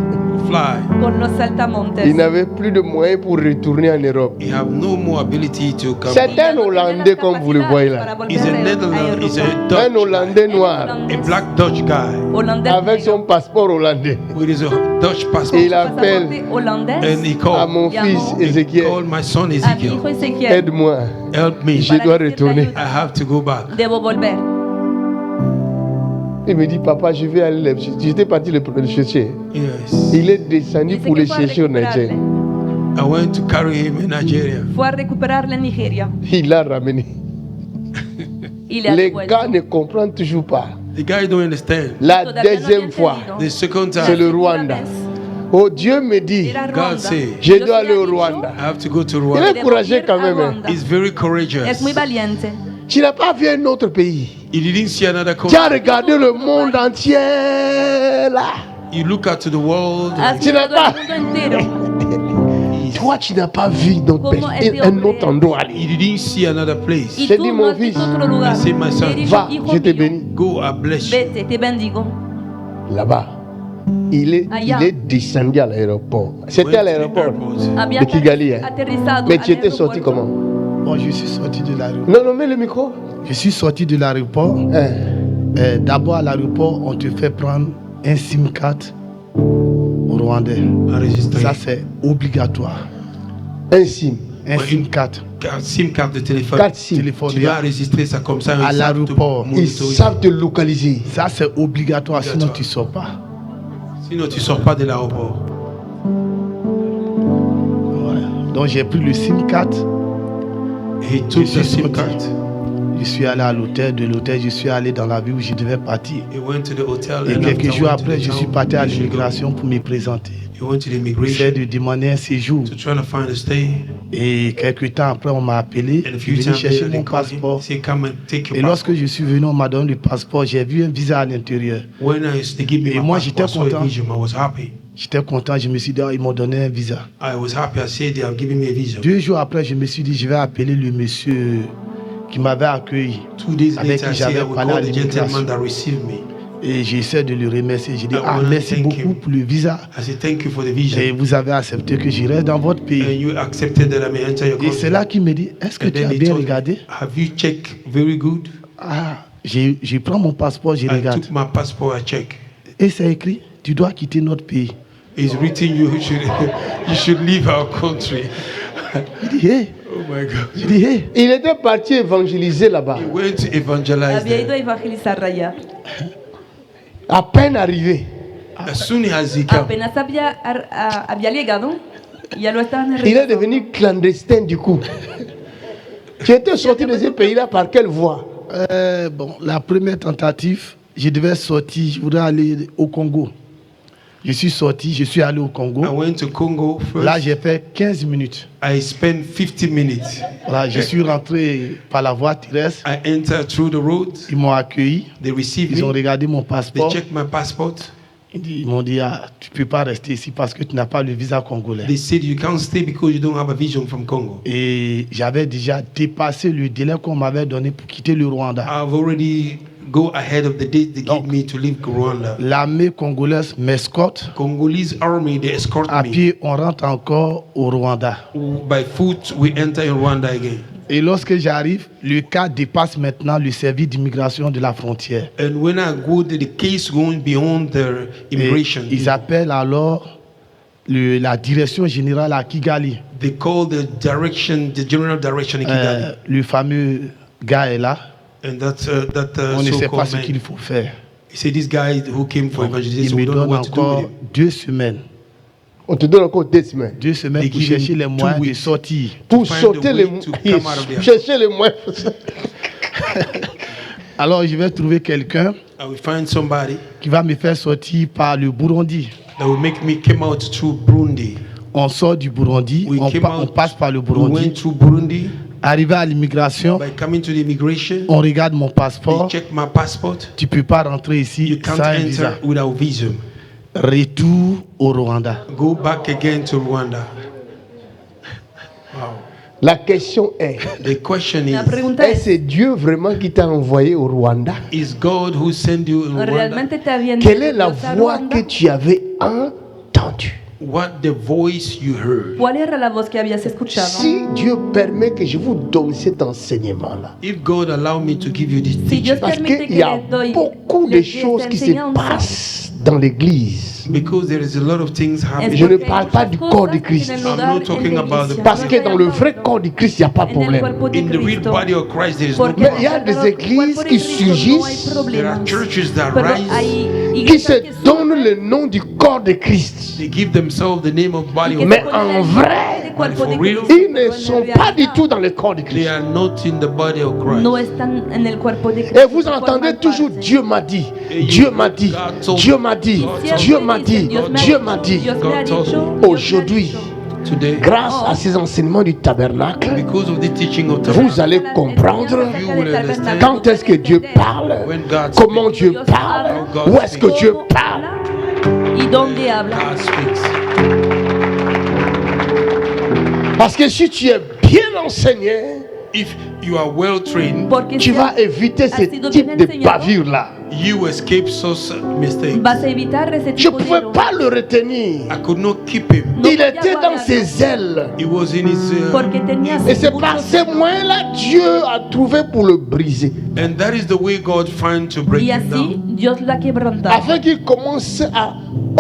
fly. con los saltamontes. Il n'avait plus de moyens pour retourner en Europe. He have no more ability to come. C'est un Hollandais comme vous le voyez là. He's a Netherlands, he's a Un Dutch, Hollandais noir a black Dutch guy Holandés avec son passeport hollandais. with his Dutch passport. Et il appelle holandés And he à called, mon fils Ézéchiel, called my son a mi Ezekiel, hijo Ezequiel. aide-moi, help me. je dois retourner. I have to go back. Debo volver. Il me dit, papa, je vais aller. J'étais parti le chercher. Yes. Il est descendu Dice pour que le fue a chercher au recuperarle. Niger. I went to carry him in Nigeria. Fue a recuperarle en Nigeria Il l'a ramené. y le ha Les devuelto. gars ne comprennent toujours pas. The guy don't understand. La Todavía no había deuxième fois, entendido. The second c'est time, le Rwanda. Oh, Dieu me dit, Era God Rwanda. say, je Dios dois me aller ha au dicho Rwanda. I have to go to Il Rwanda. est courageux quand même. hein. He's very courageous. Es muy valiente. Tu n'as pas vu un autre pays. He didn't see another Tu country. as regardé le monde entier là. You look out to the world. Has Tu n'as mirado pas- el mundo entero. Toi, tu n'as pas vu d'autre Como pays, este un hombre autre endroit aller. You didn't see another place. Y J'ai tú dit, no mon has visto fils, otro lugar. I say, my son, Le he dicho, Va, hijo je te mío, bénis. Go, I bless you. vete, te bendigo. Là-bas, il est descendu à l'aéroport. C'était à Went to the l'aéroport airport. Había de Kigali. Hein. aterrizado Mais al tu étais sorti aeropuerto. comment? Bon, je suis sorti de l'aéroport. Non, non, mets le micro. Je suis sorti de l'aéroport. Hein. D'abord à l'aéroport, on te fait prendre un SIM card au Rwandais. Ça, c'est obligatoire. Un SIM. Un Ouais, SIM card. SIM card de téléphone. 4 SIM. Téléphone. Tu dois enregistrer ça comme ça. À ils savent l'aéroport. te Ils monitorer. savent te localiser. Ça, c'est obligatoire, sinon tu ne sors pas. Sinon, tu sors pas de l'aéroport. Voilà. Donc, j'ai pris le SIM card. He took Je the suis SIM sorti. card. Je suis allé à l'hôtel. De l'hôtel, je suis allé dans la ville où je devais partir. He went to the hotel. Et and quelques after jours went to après, the je town. suis parti à He should go. l'immigration pour me présenter. He went to the J'essaie immigration de demander un séjour. to try to find a stay. Et quelques temps après, on m'a appelé. And a Je few suis venu times chercher later, they mon called him. passeport. He said, come and take your Et lorsque passport. je suis venu, on m'a donné le passeport. J'ai vu un visa à l'intérieur. When they give me Et my moi, passport, j'étais I saw a content. vision. I was happy. J'étais content. Je me suis dit, ah, ils m'ont donné un visa. I was happy. I said they have given me a visa. 2 jours après, je me suis dit, je vais appeler le monsieur qui m'avait accueilli. 2 days avec later, I qui said I j'avais will parlé à call the gentleman l'immigration. that received me. Et j'essaie de le remercier. J'ai dit, I ah, wanna merci thank beaucoup him. pour le visa. I said, thank you for the visa. Et vous avez accepté que je reste dans votre And pays. you accepted that I may enter your Et country. c'est là qu'il me dit, est-ce que And tu then as he bien told me, regardé? have you checked very good? Ah, je prends mon passeport, je I regarde. took my passport, I check. Et c'est écrit, tu dois quitter notre pays. It's written you should leave our country. Il dit, hé, Oh my God. je dis, hé. Il était parti évangéliser là-bas. He went to evangelize Había ido a there. evangelizar allá. À peine arrivé, As soon as he came, Apenas había llegado, ya lo estaban il est regresando. devenu clandestin du coup. Tu étais sorti de ce pays-là par quelle voie? Bon, la première tentative, je devais sortir, je voudrais aller au Congo. Je suis sorti, je suis allé au I Congo. went to Congo first. Là, j'ai fait 15 minutes. I spent 50 minutes. Voilà, je suis rentré par la voie terrestre. I entered through the road. Ils m'ont accueilli. They received Ils ont me. regardé mon They passeport. checked my passport. Ils m'ont dit, ah, tu ne peux pas rester ici parce que tu n'as pas le visa congolais. They said you can't stay because you don't have a vision from Congo. Et j'avais déjà dépassé le délai qu'on m'avait donné pour quitter le Rwanda. I've already go ahead of the date they Donc, gave me to leave Rwanda. L'armée congolaise m'escorte. Congolese army, they escort À me. pied, on rentre encore au Rwanda. By foot, we enter in Rwanda again. Et lorsque j'arrive, le cas dépasse maintenant le service d'immigration de la frontière. And when I go, the case going beyond the Et immigration. ils appellent alors la direction générale à Kigali. They call the general direction in Kigali. Le fameux gars est là. And that On ne sait pas so-called ce qu'il man. faut faire. He said, this guy who came for Il evangelization, me we don't know donne what to do with encore him. 2 semaines. On te donne encore 2 semaines 2 semaines They pour give chercher him les 2 moyens de weeks. sortir. pour find sauter a les way to come out of there. chercher les moyens. Alors je vais trouver quelqu'un I will find somebody qui va me faire sortir par le Burundi. that will make me come out through Burundi. On sort du Burundi, We came on out, passe par le we Burundi. went through Burundi. Arrivé à l'immigration, By coming to the immigration, on regarde mon they passeport. check my passport. Tu ne peux pas rentrer ici You can't sans un visa. enter without visum. Retour au Rwanda. Go back again to Rwanda. La question est, The question La is, pregunta est-ce es, Dieu vraiment qui t'a envoyé au Rwanda? is God who sent you in Rwanda? ¿realmente te habían Quelle est la Dios a voix Ruanda? que tu avais entendue? What the voice you heard? ¿Cuál era la voz que habías escuchado? Si Dieu permet que je vous donne cet enseignement-là, If God allow me to give you this Si Dios teaching, parce permite qu'il y a que les doy beaucoup de les choses qui se enseñanzas, passent dans l'église. because there is a lot of things Et happening. je ne parle pas du corps de Christ. I'm not talking about the Parce que dans le vrai corps de Christ, il n'y a pas de problème. In the real body of Christ, there is no Mais il y a des églises qui surgissent, There are churches that Pero rise, hay qui iglesias se que donnent le nom du corps de Christ. they give themselves the name of body of Mais Christ. en vrai, cuerpo de for real, Cristo, ils ne pero en sont realidad pas du tout dans le corps de They Christ. are not in the body of Christ. no están en el cuerpo de Cristo. Et vous no entendez forman toujours parte. Dieu m'a dit, Et Dieu m'a dit, God told Dieu me. m'a dit, God Dieu told m'a me. dit, God Dieu told m'a me. dit. Dios me ha God told dicho, me. Dios me ha Aujourd'hui, dicho. Today, grâce à ces enseignements du tabernacle, because of the teaching of the vous allez comprendre You will understand. quand est-ce que Dieu parle, When God comment speaks, Dieu parle, où est-ce que Dieu parle. y dónde habla. God speaks. Parce que si tu es bien enseigné, If you are well trained, Porque tu si vas éviter ce sido type bien de enseñado, bavure-là. you escape such mistakes. vas a evitar ese Je tipo ne de pouvais error. pas le retenir. I could not keep him. Il était dans ses ailes. He was in his Porque tenía Et c'est muchos par ces moyens-là Dieu a trouvé pour le briser. and that is the way God find to break y him así down, Dios la quebrantaba Afin qu'il commence à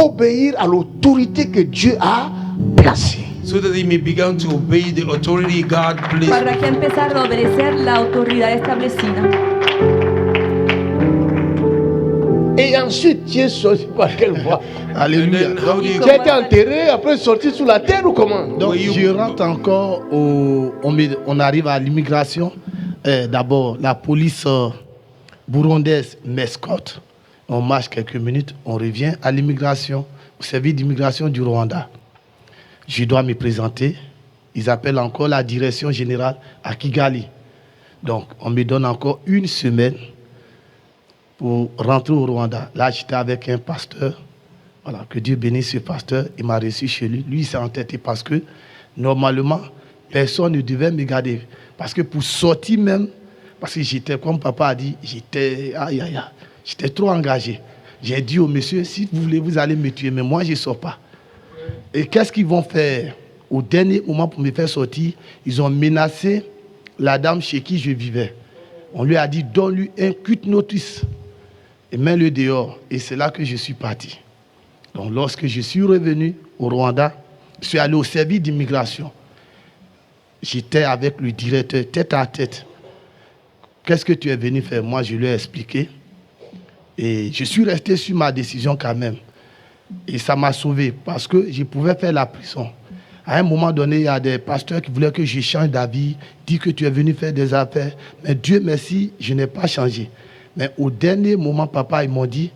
obéir à l'autorité que Dieu a placée. so that he may begin to obey the authority God placed. para que empezara a obedecer la autoridad establecida. Et ensuite, tu es sorti par quelle voie? And Alléluia. then how do you Tu as été enterré, après sorti sous la terre ou comment? Donc, Were you- je rentre encore on arrive à l'immigration. D'abord, la police burundaise m'escorte. On marche quelques minutes, on revient à l'immigration, au service d'immigration du Rwanda. Je dois me présenter. Ils appellent encore la direction générale à Kigali. Donc, on me donne encore une semaine pour rentrer au Rwanda. Là, j'étais avec un pasteur. Voilà, que Dieu bénisse ce pasteur. Il m'a reçu chez lui. Lui, il s'est entêté parce que, normalement, personne ne devait me garder. Parce que pour sortir même, parce que j'étais, comme papa a dit, j'étais trop engagé. J'ai dit au monsieur, si vous voulez, vous allez me tuer, mais moi, je ne sors pas. Et qu'est-ce qu'ils vont faire? Au dernier moment, pour me faire sortir, ils ont menacé la dame chez qui je vivais. On lui a dit, donne-lui un quitte notice et mets-le dehors. Et c'est là que je suis parti. Donc, lorsque je suis revenu au Rwanda, je suis allé au service d'immigration. J'étais avec le directeur tête à tête. Qu'est-ce que tu es venu faire? Moi, je lui ai expliqué. Et je suis resté sur ma décision quand même. Et ça m'a sauvé parce que je pouvais faire la prison. À un moment donné, il y a des pasteurs qui voulaient que je change d'avis, dire que tu es venu faire des affaires. Mais Dieu merci, je n'ai pas changé. Mais au dernier moment, papa, ils m'ont dit,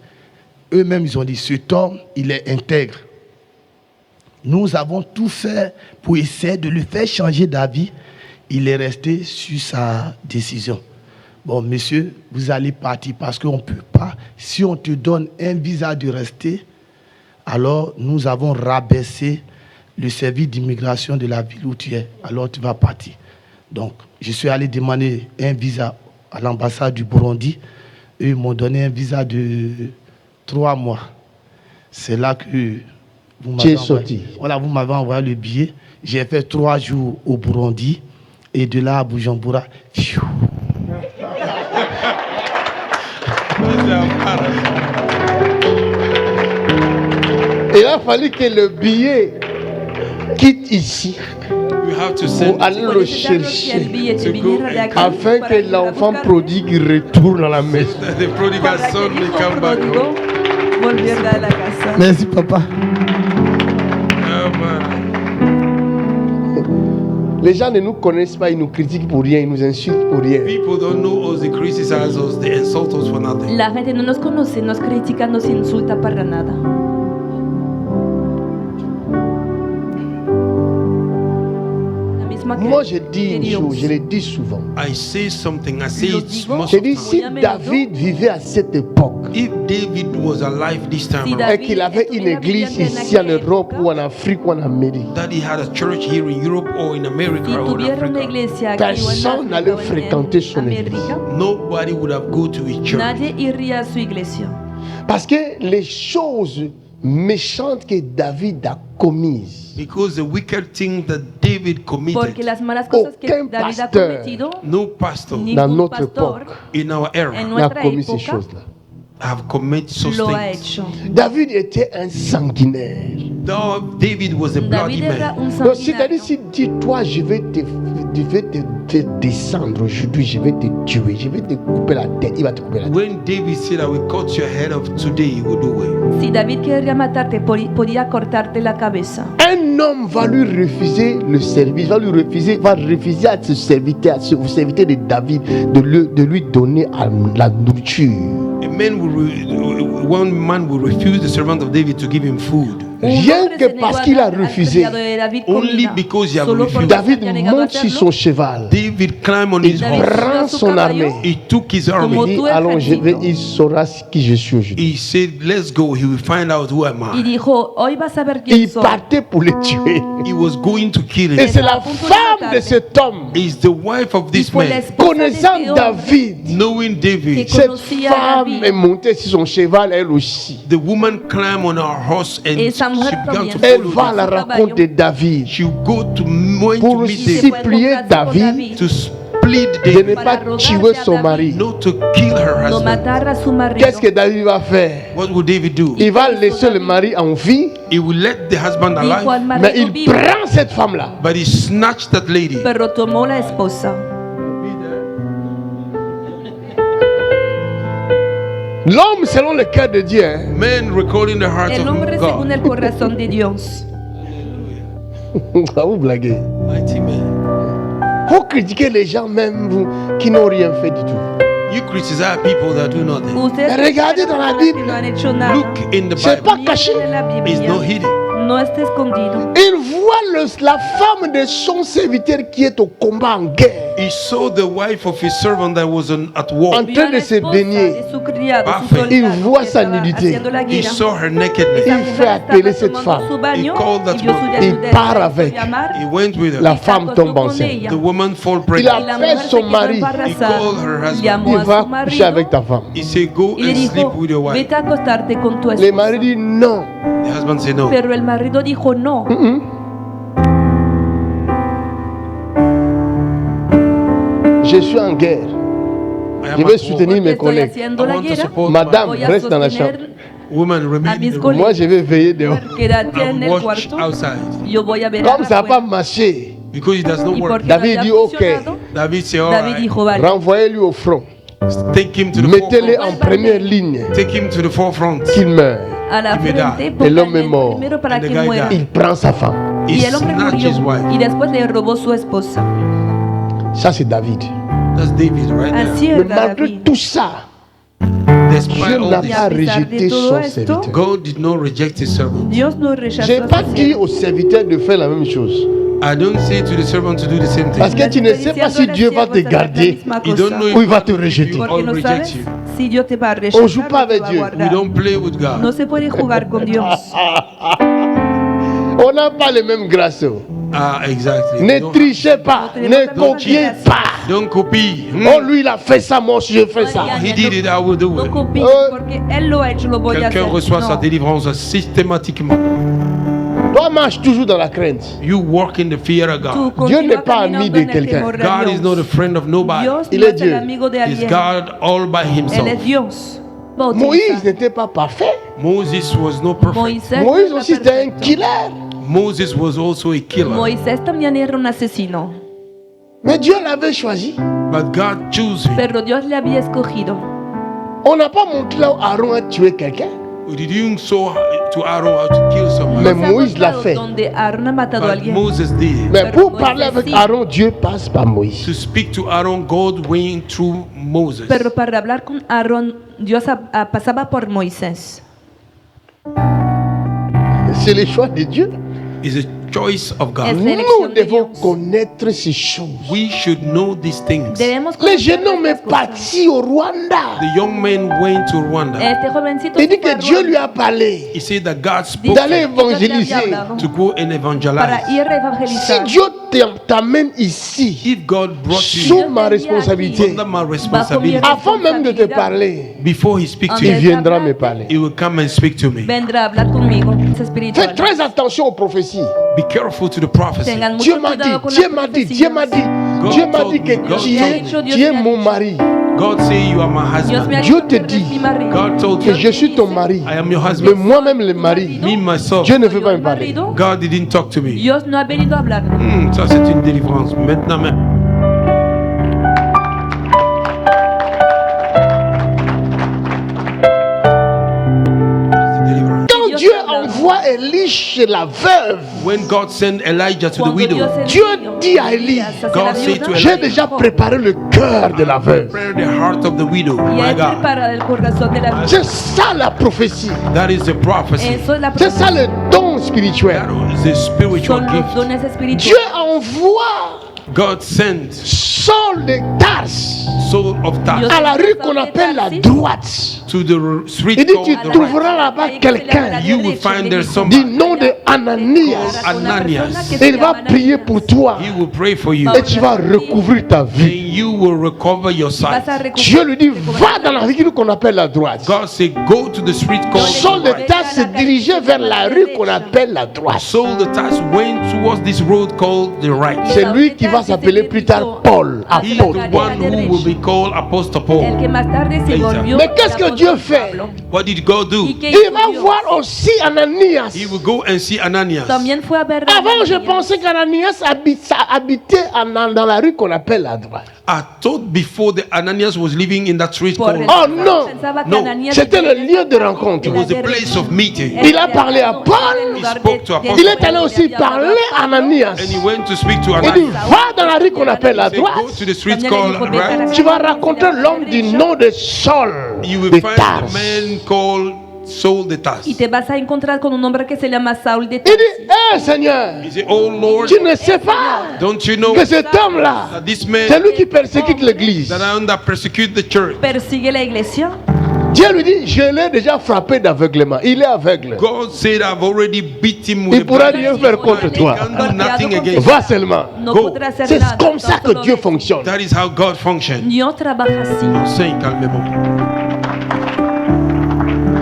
eux-mêmes, ils ont dit, cet homme, il est intègre. Nous avons tout fait pour essayer de le faire changer d'avis. Il est resté sur sa décision. Bon, monsieur, vous allez partir parce qu'on ne peut pas. Si on te donne un visa de rester, alors nous avons rabaissé le service d'immigration de la ville où tu es. Alors tu vas partir. Donc, je suis allé demander un visa à l'ambassade du Burundi. Eux m'ont donné un visa de 3 mois. C'est là que vous m'avez envoyé. Voilà, vous m'avez envoyé le billet. J'ai fait 3 jours au Burundi et de là à Bujumbura. Pfiou. Il a fallu que le billet quitte ici You have to pour send aller it le Fue necesario que el chercher billete To go viniera de aquí afin para que ir a l'enfant buscarlo, prodigue retourne à la maison. that the prodigal para que son el may hijo come back pródigo home. volviera a la casa. Merci, papa. Oh, man. Les gens ne nous connaissent pas, ils nous critiquent pour rien, ils nous insultent pour rien. People don't know us, they criticize us, they insult us for nothing. La gente no nos conoce, nos critica, nos insulta para nada. mismo que Moi, je dis que une Dios. chose, je le dis souvent. I say something, I say Lo it digo. most Je of dis, the si time. David vivait à cette époque, If David was alive this time Si around, et qu'il avait une église ici en Europe ou en Afrique ou en Amérique, that he had a church here in Europe or in America Si or in tuviera una Africa, iglesia aquí o en personne África n'allait o en fréquenter son América, nobody would have go to his church. nadie iría a su iglesia. parce que les choses méchantes que David a commises, Because the wicked thing that David Porque committed, las malas cosas que Aucun David ha pasteur cometido, no pastor dans ningún notre pastor époque, in our era en n'a nuestra commis ces época choses-là. have committed such lo ha things. hecho. David était un sanguinaire. David was a bloody David era man. un Donc, c'est-à-dire, sanguinario. si dit, toi, je vais te descendre aujourd'hui, je vais te tuer, je vais te couper la tête, il va te couper la tête. When David said, I will cut your head off today, he will do it. Si David quería matarte, podía cortarte la cabeza. Un homme va lui refuser le service, va refuser à ce serviteur, au serviteur de David, de lui donner la nourriture. One man will refuse the servant of David to give him food. Rien que parce qu'il a refusé. Only because he had refused. David monte sur son cheval. David climbed on Il his horse. prend son armée. He took his army. Il dit, allons, il saura qui je suis aujourd'hui. He said, let's go. He will find out who am Y I. dijo, hoy vas a ver quién Il soy. partait pour le tuer. He was going to kill Et him. c'est la femme de cet homme, Is the wife of Y this fue la man. esposa de connaissant este hombre David. Knowing David, que Cette conocía a femme David. est montée sur son cheval, elle aussi. the woman climbed on her horse and she Esa mujer began to también. Elle follow va à him. la rencontre de David She go to went to pour meet David, supplier David to split de ne David, pas tuer son mari. not to kill her Lo husband. matara a su marido. Qu'est-ce que David va faire? What would David do? Il va laisser le mari en vie, He will let the husband Dijo al alive, mais marido il vivo, prend cette femme-là. but he snatched that lady. pero tomó la esposa. L'homme selon le cœur de Dieu, hein. Men recording the heart El hombre of según God. el corazón de Dios. Vous blaguez. Mighty man. Vous critiquez les gens même vous, qui n'ont rien fait du tout. You criticize people that do nothing. Ustedes Mais regardez dans la Bible. que no han hecho nada. Look in the C'est Bible. pas caché. Miren en la It's Biblia. not hidden. No está escondido. Il voit la femme de son serviteur qui est au combat en guerre, He saw the wife of his servant that was at war. en Vio a train la de se esposa baigner. de su criado, su Parfait. soldado, Il voit que sa estaba nudité. haciendo la He guerra. saw her nakedness. Il Esa fait mujer appeler estaba cette tomando femme. su baño He called that y vio su woman. Il desnudez, part la hizo avec. llamar, He went with her. La y se femme acostó tombe con enceinte. ella. The woman fall Il Y a pregnant. la appelle mujer se son quedó mari. He embarazada. called her husband. Llamó Il a va su coucher marido avec ta femme. He said, go y le and sleep dijo, with your wife. vete a acostarte con tu Le esposa. mari dit non. The husband said, no. Pero el marido dijo no. Je suis en guerre. I am Je vais at war. soutenir Porque mes estoy collègues. haciendo I la want to guerra. support Madame, Voy a reste dans la chambre. sostener Woman, a remain mis in the colegas. Moi, je vais veiller dehors. Quédate en and el watch cuarto. outside. Yo voy a ver Comme ça n'a pas afuera. marché, Because it does not Y work. porque David no dit, había ok. funcionado, David said, all David right, dijo, vale, renvoyez-lui au front. take him to the Mettez-le forefront. en première ligne, Take him to the forefront. qu'il meure. a la y me da. frente, El hombre pónganle mort. primero para And the que guy muera. died. Il prend sa femme. He Y el hombre snatched his murió wife. y después le robó su esposa. Ça, c'est David. That's David right Así there. Mais era malgré David. tout ça, Despite Dieu all n'a this, pas a pesar de rejeté todo son esto, serviteur. God did not reject his servant. Dios no Je rechazó n'ai a pas su dit siervo. au serviteur de faire la même chose. I don't say to the servant to do the same Parce thing. que tu ne sais pas si Dieu va te garder You don't know ou il if va te God will rejeter. give you Porque or no reject sabes you. si Dios te va a rechazar On joue pas o te avec va a Dieu. We guardar. don't play with God. No se puede jugar con Dios. On n'a pas les mêmes grâces. Exactly. Ne Don't- trichez pas, ne copiez pas. Don't copy. Oh, lui, il a fait ça, moi aussi, je fais ça. He did it, I will do No it. copies, porque él lo ha hecho, lo voy a Quelqu'un hacer. reçoit sa No. délivrance systématiquement. Toi, marche toujours dans la crainte. You walk in the fear of Tú God. Dieu continúa n'est pas ami caminando de en el quelqu'un. temor de God is Dios. not a friend of nobody. Dios Il no est es el Dieu. amigo de He's alguien. God all by Él himself. es Dios. Va a Moïse utilizar. n'était pas parfait. Moses was not perfect. Moisés no Moïse era aussi, c'était un perfecto. killer. Moses was also a killer. Moisés también era un asesino, Mais Dieu l'avait choisi. But God chose him. pero Dios le había escogido. On n'a pas montré là où Aaron a tué quelqu'un. Did you show to Aaron how to kill someone? Mais No se ha Moïse l'a mostrado fait. donde Aaron ha matado a But alguien. Moses did. Mais Pero pour Moïse parler avec sí. Aaron, Dieu passe par Moïse. To speak to Aaron, God went through Moses. Pero para hablar con Aarón, Dios pasaba por Moisés. C'est le choix de Dieu. It's a choice of God. Es la Nous elección de devons Dios. connaître ces choses. We should know these things. Debemos Le conocer jeune homme estas est cosas. parti au Rwanda. The young man went to Rwanda. Este jovencito Il se dit fue a que Dieu Ruanda. lui a parlé He said that God Dice spoke d'aller que Dios le había évangéliser. hablado to go and evangelize. para ir a Si evangelizar. Dieu t'amène ici, If God brought you sous ma responsabilité, under my responsibility, avant même de te parler, before He speaks to il you, viendra me parler. He will come and speak to me. Vendrá a hablar conmigo. Es Fais espiritual. très attention aux prophéties. Be careful to the prophecy. Tengan mucho Dieu m'a dit, cuidado con Dieu las m'a dit, profecías. Dieu m'a dit, God Dieu m'a told dit me, que God tu es, told me. tu es mon mari. God say you are my Dios me ha husband. Dieu dicho te que tú eres dit mi marido. God told Que you je suis ton mari. I am your Mais husband. moi-même le mari, Me myself. Dieu ne veut Yo pas el me parler. marido, God didn't talk to me. Dios no ha venido a hablarme. Ça c'est une délivrance. Maintenant même. C'est délivrance. Quand Dios Dieu te habla. envoie Élie chez la veuve, When God sent Elijah to the Cuando widow, Dios Dieu envió dit à Élie, hacia God la said to viuda, j'ai déjà préparé le cœur de la veuve. prepare the heart of the widow. y My él God. prepara el corazón de la viuda. C'est ça la prophétie. That is the prophecy. Eso es la C'est ça profecía. le don spirituel. That is the spiritual Son los gift. dones Dieu espirituales. envoie God sent Saul de Tarse Saul of Tarsus Dios à la rue qu'on appelle la droite. to the street Il dit, called tu the right. trouveras là-bas quelqu'un You will find there du somebody. nom de Ananias. Ananias. Il va prier pour toi He will pray for you et tu vas recouvrir ta and vie. you will recover your sight. Dieu lui dit, va dans la rue qu'on appelle la droite. God said, go to the street called Saul the de right. Tarse se dirigeait vers la rue qu'on appelle la droite. Saul the Tarsus went towards this road called the right. C'est lui qui va s'appeler plus tard Paul, He is apôtre. the one who will be called Apostle El Paul. que más tarde se volvió Mais qu'est-ce que el Dieu apóstol fait? Pablo. What did God do? ¿Y qué Il hizo va Dios? voir aussi Ananias. He will go and see Ananias. También fue a ver a Avant, je Ananías. pensais qu'Ananias habitait dans la rue qu'on appelle la droite. I thought before that Ananias was living in that street Por called. el- Oh, no. pensaba que No. Ananías C'était le vivía lieu de rencontre. It was a place of meeting. Il a parlé à Paul. He spoke to Apostle Il est allé aussi parler à Ananias. And he went to speak to Il dit, Ananias. va dans la rue qu'on appelle la He said, go droite. to the street También le called dijo, right. vete a la Tu vas rencontrer l'homme du nom de Saul You will de find a Tarse. man called Saul the Y Tarsus. te vas a encontrar con un hombre que se llama Saúl de Il Tarsis. dit, hé Seigneur, He said, oh Lord, tu ne sais pas don't you know que cet homme-là, that this c'est man lui qui persécute l'église. that I under persecute the church? Persigue la iglesia. Dieu lui dit, je l'ai déjà frappé d'aveuglement. Il est aveugle. God said, I've already beat him with Il a pourra blind rien faire contre eye. toi. He can do nothing against Va seulement. No Go. podrá hacer C'est nada. comme ça que Solo Dieu vete. fonctionne. That is how God functions. Dios trabaja así. Saint calmement.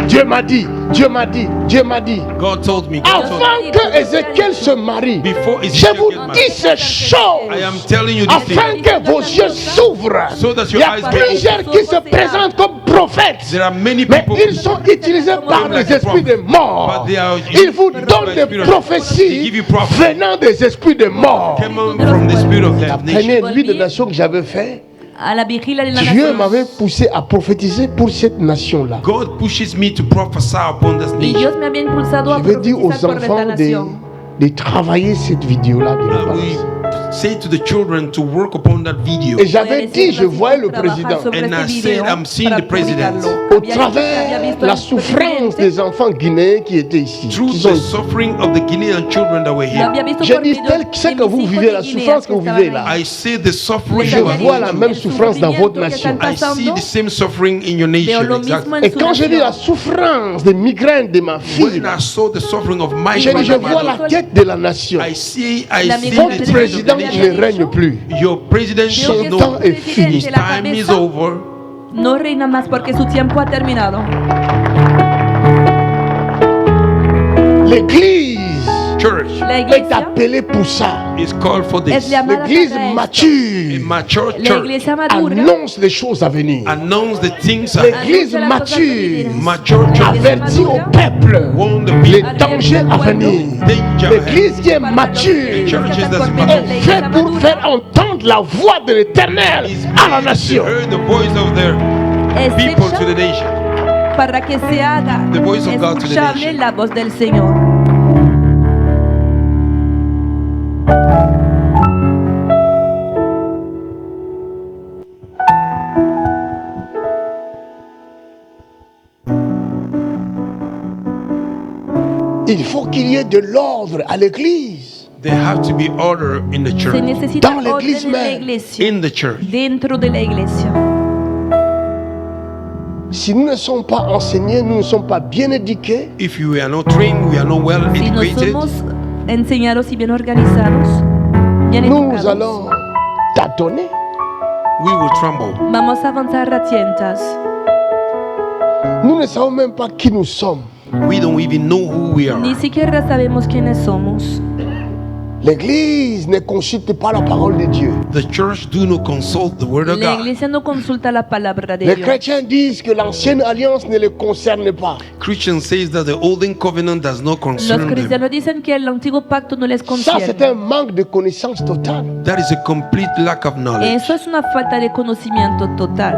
Dieu m'a dit, Dieu m'a dit, Dieu m'a dit. God told me. God told me. Avant que Ézéchiel se marie, Before je Ezekiel vous get dis married, ces choses I am telling you this afin thing. que vos yeux s'ouvrent. So that Il your y a eyes be plusieurs open. qui se présentent comme prophètes, There are many mais people. ils sont utilisés par les esprits de mort. But they are Ils vous used donnent by des spirit of- prophéties They give you prophecy. venant des esprits de mort. Come from the spirit of La death nation. première nuit de nation que j'avais fait, A la vigilia de la Dieu nación. m'avait poussé à prophétiser pour cette nation-là. God pushes me to prophesy upon this Y nation. Dios me había impulsado a Je vais dire aux profetizar por esta enfants nación. de travailler cette vidéo-là. de I la will base. say to the children to work upon that video. Et j'avais dit, je voyais le président. And I said, I'm seeing the president. Au travers la souffrance des enfants guinéens qui étaient ici. Through qui the sont- suffering of the Guinean children that were here. Je dis tel que c'est que vous vivez, la souffrance que vous vivez là. I see the suffering Je you are vois la going même through. souffrance dans votre nation. I see the same suffering in your Veo nation. lo mismo Exactly. en Et su quand je vis la nación. souffrance des migraines de ma fille, When I saw the suffering of my je dis, je vois grandmother, la tête de la nation. I see La the migraine Votre de tears of the président nation. ne règne plus. Your president Son should temps know est fini. his time is over. No reina más porque su tiempo ha terminado. L'église Church La est iglesia appelée pour ça. is called for es this. llamada L'église para esto. A mature mature La church iglesia madura annonce les choses à venir. announce the things ahead. L'église anuncia las cosas mature venideras. Mature church avertit au peuple warn the les people. dangers à venir. Danger ahead. L'église qui est mature Churches that's est mature faite pour faire entendre la voix de l'Éternel is à la made to nation. hear the voice of their Es people to the hecha nation. para que se haga The voice of God to the escuchable nation. la voz del Señor. Il faut qu'il y ait de l'ordre à l'église. There have to be order in the Se church. necesita Dans l'église orden en la même. iglesia, In the church. dentro de la iglesia. Si nous ne sommes pas enseignés, nous ne sommes pas bien éduqués, If you are not trained, we are not well Si no educated, somos enseñados y bien organizados, bien nous educados, allons tâtonner. we will tremble. vamos a avanzar a tientas. Nous ne savons même pas qui nous sommes. We don't even know who we are. Ni siquiera sabemos quiénes somos. L'église ne consulte pas la parole de Dieu. The church do not consult the word of La God. iglesia no consulta la palabra de Les Dios. chrétiens disent que l'ancienne alliance ne les concerne pas. Christian says that the olden covenant does not Los concern them. cristianos dicen que el antiguo pacto no les Ça, c'est un concierne. manque de connaissance totale. That is a complete lack of knowledge. Eso es una falta de conocimiento total.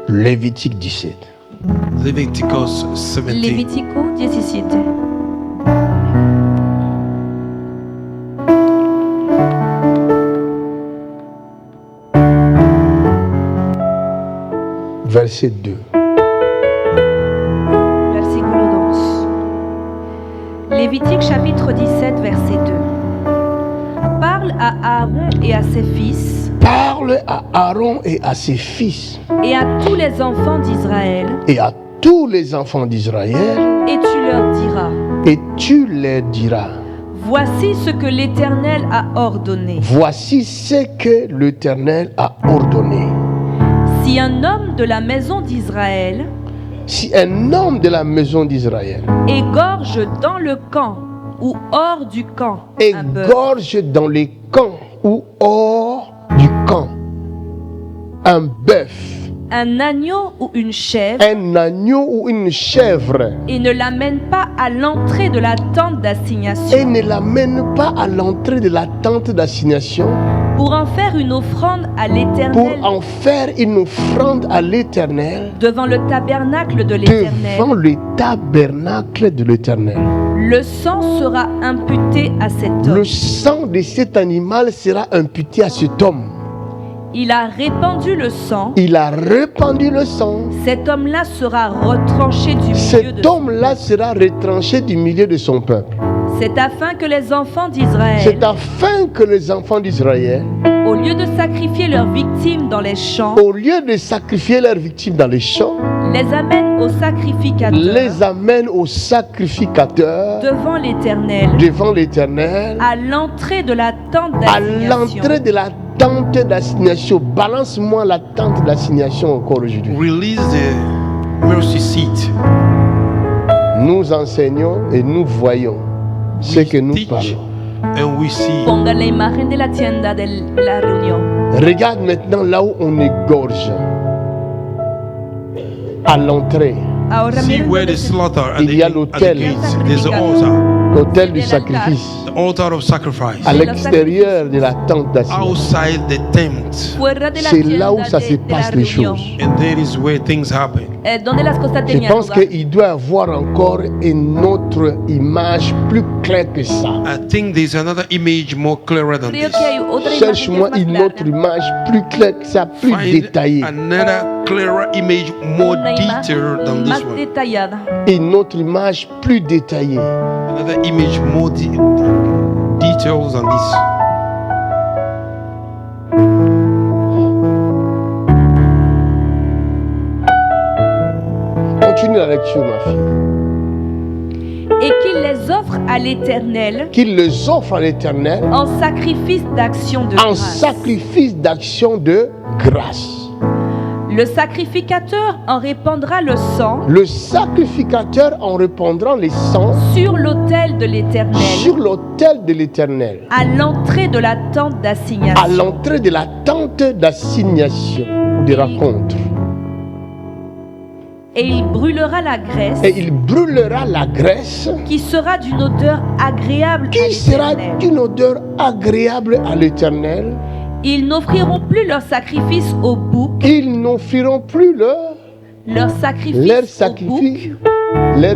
Lévitique 17. Leviticus 17. Levítico 17. Verset 2. Versículo 2. Lévitique chapitre 17, verset 2. Parle à Aaron et à ses fils Parle à Aaron et à ses fils et à tous les enfants d'Israël, et à tous les enfants d'Israël, et tu leur diras, et tu leur diras, voici ce que l'Éternel a ordonné. voici ce que l'Éternel a ordonné. Si un homme de la maison d'Israël Si un homme de la maison d'Israël égorge dans le camp ou hors du camp un bœuf, égorge dans les camps ou hors du camp un bœuf, un agneau ou une chèvre, un agneau ou une chèvre, et ne l'amène pas à l'entrée de la tente et d'assignation ne l'amène pas à l'entrée de la tente d'assignation pour en faire une offrande à pour l'Éternel en faire une offrande à l'Éternel devant le tabernacle de l'Éternel, devant le tabernacle de l'Éternel. le sang sera imputé à cet Le homme. sang de cet animal sera imputé à cet homme. Il a répandu le sang. Il a répandu le sang. Cet homme-là sera retranché du milieu Cet de son homme-là sera retranché du milieu de son peuple. C'est afin que les enfants d'Israël, C'est afin que les enfants d'Israël, au lieu de sacrifier leurs victimes dans les champs, au lieu de sacrifier leurs victimes dans les champs, les amènent au sacrificateur les amènent au sacrificateur devant l'Éternel, devant l'Éternel, à l'entrée de la tente à d'assignation. l'entrée de la tente d'assignation. Balance-moi la tente d'assignation encore aujourd'hui. Release the mercy seat. Nous enseignons et nous voyons ce que nous teach parlons. and we see. Ponga la imagen de la tienda de la reunión. Regarde maintenant là où on égorge. À l'entrée, Ahora See miren where dónde the se- slaughter at Il y a the l'autel. gates. There's the altar. l'autel du sacrifice, The altar of sacrifice. à l'extérieur de la tente d'assignation. Outside the tent. fuera de la C'est là où tienda ça se de passe la les reunión. choses. And that is where things happen. Donde las cosas Je tenían pense lugar. qu'il doit y avoir encore une autre image plus claire que ça. I think there's another image more clearer than Creo this. que hay otra imagen que Cherche-moi es más une clara. autre image plus claire que ça, plus Find détaillée. another clearer image more Una detailed than imagen this más one. detallada. Une autre image plus détaillée. Another image more details than this. Continue la lecture, ma fille. Et qu'il les offre à l'Éternel Qu'il les offre à l'Éternel en sacrifice d'action de en grâce. sacrifice d'action de grâce. Le sacrificateur en répandra le sang Le sacrificateur en répandra les sangs sur l'autel de l'Éternel sur l'autel de l'Éternel, à l'entrée de la tente à d'assignation. l'entrée de la tente d'assignation ou de rencontre. Et il brûlera la graisse Et il brûlera la graisse qui sera d'une odeur agréable à qui sera l'Éternel. d'une odeur agréable à l'Éternel. Ils n'offriront plus leur sacrifice au bouc, Ils n'offriront plus leur leur sacrifice,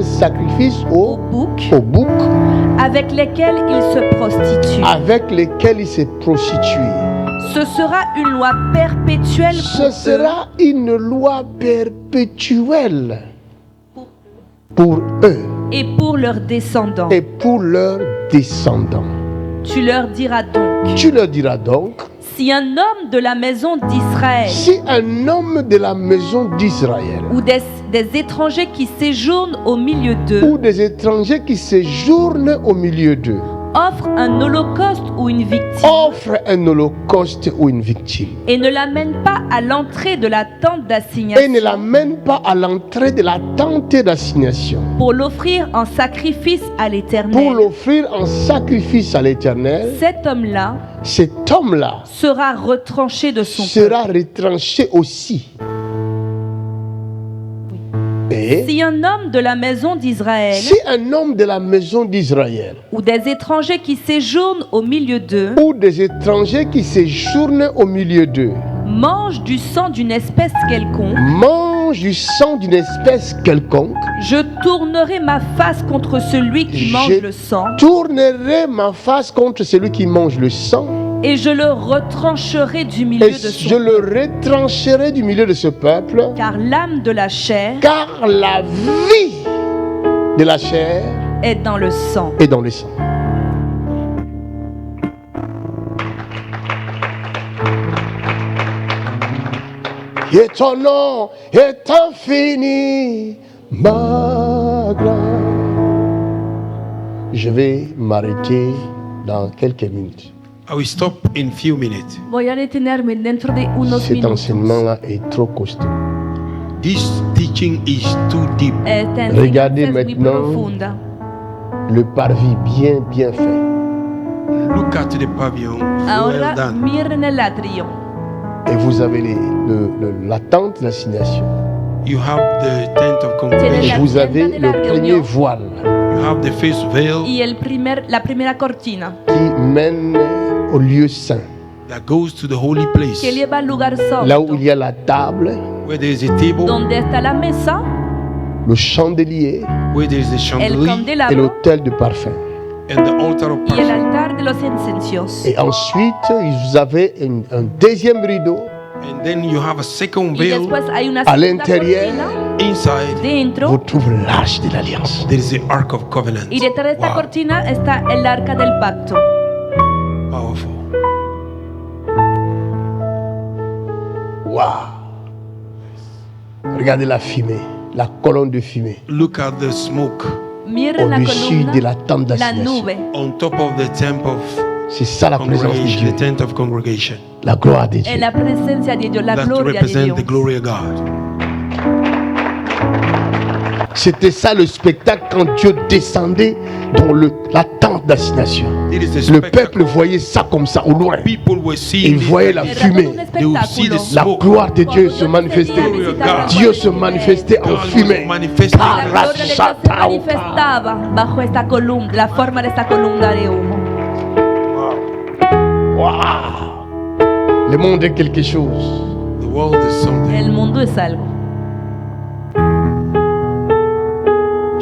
sacrifice au au bouc, bouc avec lesquels il se prostitue. avec lesquels il s'est prostitué. Ce sera une loi perpétuelle Ce pour sera une loi perpétuelle pour eux eux et pour leurs descendants. et pour leurs descendants. Tu leur diras donc, Tu leur diras donc, si un homme de la maison d'Israël si un homme de la maison d'Israël ou des étrangers qui séjournent au milieu d'eux ou des étrangers qui séjournent au milieu d'eux offre un holocauste ou une victime offre un holocauste ou une victime et ne l'amène pas à l'entrée de la tente et ne d'assignation l'amène pas à l'entrée de la tente d'assignation pour l'offrir en sacrifice à pour l'Éternel, l'offrir en sacrifice à l'Éternel, cet homme-là cet homme-là sera retranché de son sera retranché aussi. Et Si un homme de la maison d'Israël si un homme de la maison d'Israël ou des étrangers qui séjournent au milieu d'eux ou des étrangers qui séjournent au milieu d'eux mange du sang d'une espèce quelconque, mange du sang d'une espèce quelconque, je tournerai ma face contre celui qui mange Je le sang tournerai ma face contre celui qui mange le sang et je le retrancherai du milieu et de je son le retrancherai du milieu de ce peuple, car l'âme de la chair car la vie de la chair est dans le sang. est dans le sang. Et ton nom est infini, ma grâce. Je vais m'arrêter dans quelques minutes. I will stop in few minutes. Voy a detenerme dentro de unos Cet minutos. enseignement-là est trop costaud. This teaching is too deep. Esta Regardez enseñanza es muy maintenant. profunda. Le parvis bien fait. Look at the pavilion. Ahora Well done. miren el atrio. Et vous avez la tente d'assignation. You have the tent of Et congregation. vous avez le premier voile You have the first veil Y la primera cortina qui mène au lieu saint. that goes to the holy place, que lleva al lugar Là où santo, il y a la table, where there is a table, donde está la mesa, le chandelier where there is a el chandelier, et candelabro l'autel de parfum. and the altar of y el perfume. altar de los incensios. Et ensuite, vous avez un deuxième rideau And then you have a second Y veil. después hay una à segunda l'intérieur. cortina Inside, Vous dentro, trouvez l'arche de l'alliance. there is the Ark of Covenant. y detrás de esta Wow, cortina está el arca del pacto. powerful. Waouh! Regardez la fumée, la colonne de fumée Look at the smoke Miren la au-dessus de la columna, tente la d'assignation. nube. on top of the tent of C'est ça la présence de congregation, Dieu, the tent of congregation. la gloire de En Dieu. la presencia de Dios, la That gloria de represent Dios. the glory of God. C'était ça le spectacle quand Dieu descendait dans la tente d'assignation. It is the Le spectacle. peuple voyait ça comme ça au loin. People were Ils seeing it. voyaient la Era fumée. todo un They would see the espectáculo. La smoke. gloire de Dieu se Cuando manifestait. Dios venía a visitar Dieu la se manifestait en God was fumée. manifesting. La gloria de Dios se manifestaba bajo esta columna, la forma de esta columna de humo. Waouh! Le monde est quelque chose. The world is something. El mundo es algo.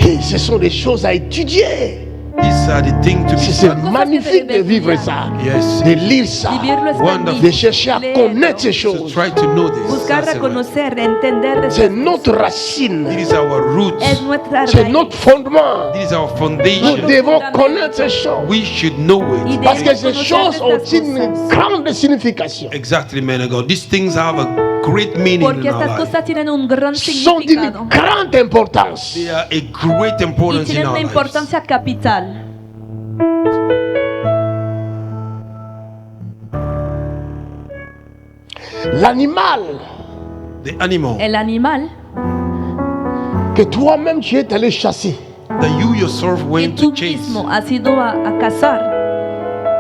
Et ce sont des choses à étudier. These are the things to be C'est studied. magnifique de vivre ça, Yes. de lire ça, Vivirlo es Wonderful. de magnífico. chercher à Leerlo. connaître ces To choses. try to know this. Buscar, That's it. reconocer, entender. C'est estas notre cosas. racine, It is our roots. Es nuestra c'est raíz. notre fondement. This is our Nous foundation. devons connaître ces choses. We should know Y it. Parce que debemos ces conocer choses ont estas une cosas. grande signification. Exactly, man of God. These things have a great meaning Porque in our estas life. cosas tienen un gran Sont d'une significado. grande importance. They are a great Y importance in tienen our una lives. importancia capital. L'animal The animal El animal que toi-même tu es allé chasser, that you yourself que went tú to chase, mismo has ido a cazar,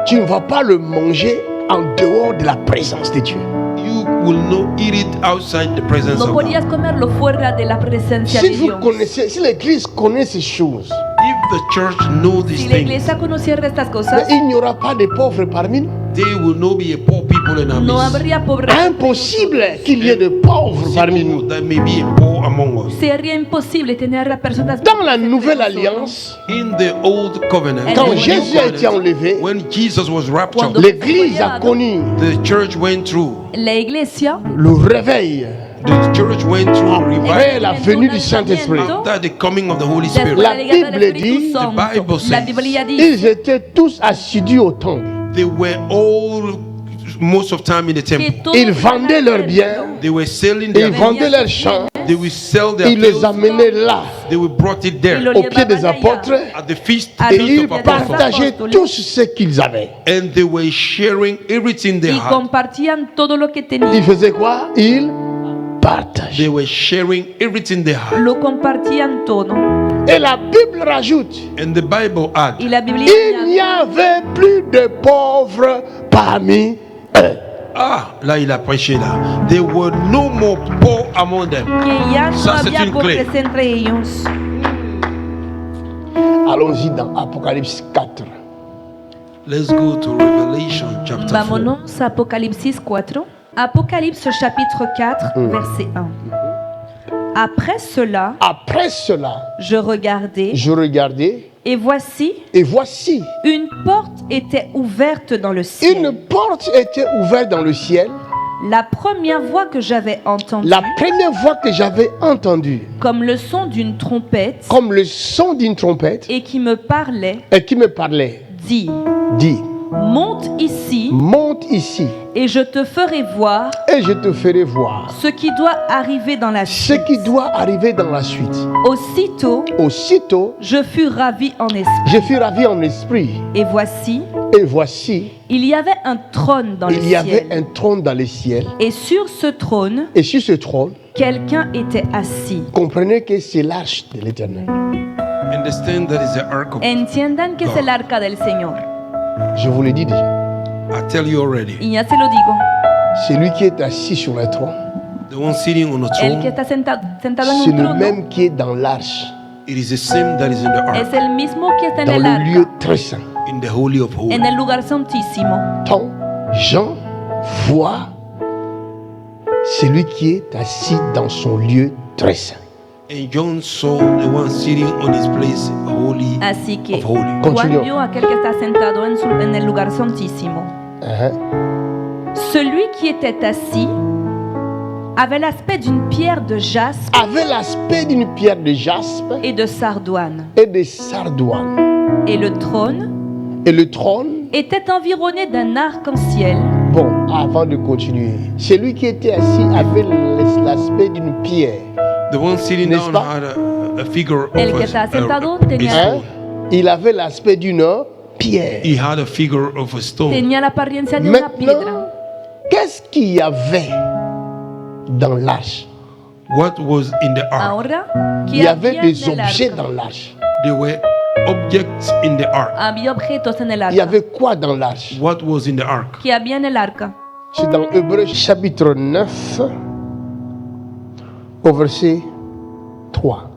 tu ne vas pas le manger en dehors de la présence de Dieu. you will not eat it outside the presence no of podías God. comerlo fuera de la presencia de Si vous Dios. connaissez, si l'Église connaît ces choses, If the church know these Si la things, iglesia conociera estas mais cosas, il n'y aura pas de pauvres parmi nous. There will not be a poor people in our No midst. habría pobreza. Impossible qu'il y ait de pauvres parmi nous. There may be a poor among us. Sería imposible tener a personas Dans la pobres nouvelle entre nosotros. alliance, In the old covenant, Quand in the new Jésus a été covenant, enlevé, when Jesus was raptured, Cuando- l'Église a connu the church went through. La iglesia, le réveil The church went through après revival la venue du Saint-Esprit. after the coming of the Holy después Spirit. de La la llegada del Bible Espíritu dit- Santo, The Bible la says- Biblia dice Ils étaient tous assidus au temple. They were all most of time in the que temple. todos Ils vendaient leurs biens, They were selling ils their vendaient leurs champs, They will sell their ils les fields. amenaient là, They will brought it y there lo au pied des llevaban allá. apôtres, at the feast, Ah, et feast ils of apostles. partageaient tout ce qu'ils avaient. And they were sharing everything they Y had. compartían todo lo que Ils tenían. faisaient quoi? Ils They partageaient. were sharing everything they had. Lo compartían todo. Et la Bible rajoute, And the Bible adds, Y la Biblia il n'y añade avait plus de pauvres parmi eux. là il a prêché là. There were no more poor among them. que ya no Ça, c'est había une clé. pobres entre ellos. Allons-y dans Apocalypse 4. Let's go to Revelation chapter 4. Vámonos a Apocalipsis 4. Apocalypse chapitre 4, verset 1. Après cela, Après cela, je regardais, je regardais, et voici, et voici, une porte était ouverte dans le ciel. une porte était ouverte dans le ciel. La première voix que j'avais entendue, La première voix que j'avais entendue, comme le son d'une trompette, comme le son d'une trompette, et qui me parlait, et qui me parlait, dit, dit, monte ici, monte ici, et je te ferai voir et je te ferai voir ce qui doit arriver dans la ce suite. qui doit arriver dans la suite. Aussitôt, Aussitôt, je fus ravi en esprit. je fus ravi en esprit, Et voici, et voici, il y avait un trône dans le il y avait ciel. un trône dans les ciels, Et sur ce trône, et sur ce trône, quelqu'un était assis. comprenez que c'est l'arche de l'Éternel. Understand that is the ark of Entiendan que es el arca del Señor. Je vous l'ai dit déjà. I tell you already. Y ya se lo digo. Celui qui est assis sur le trône, The one sitting on the El que throne, está sentado en c'est un le trono même qui est dans l'arche, it is the same that is in the es ark, el mismo que está en dans el le lieu arca, très saint. in the holy of holies. en el lugar santísimo. Tant Jean voit celui qui est assis dans son lieu très saint. And John saw the one sitting on his place, holy Así que of holy. Juan Continuons. vio a aquel que está sentado en el lugar santísimo. Hein? Celui qui était assis avait l'aspect d'une pierre de jaspe Avait l'aspect d'une pierre de jaspe et de sardoine. et de sardoine. Et le trône Et le trône, était environné d'un arc-en-ciel bon, avant de continuer, celui qui était assis avait l'aspect d'une pierre. The one sitting N'est-ce down pas? had a figure of El que está sentado tenía- Hein? stone. Il avait l'aspect d'une pierre. He had a figure of a stone. tenía la apariencia de una Maintenant, piedra. qu'est-ce qu'il y avait dans l'arche? What was in the ark? Ahora, Il ¿qué y avait había des en el objets arca? dans l'arche. There were objects in the ark. Había objetos en el Il y arca. avait quoi dans l'arche? What was in the ark? ¿Qué había en el arca? C'est dans Hébreux chapitre 9, au verset 3.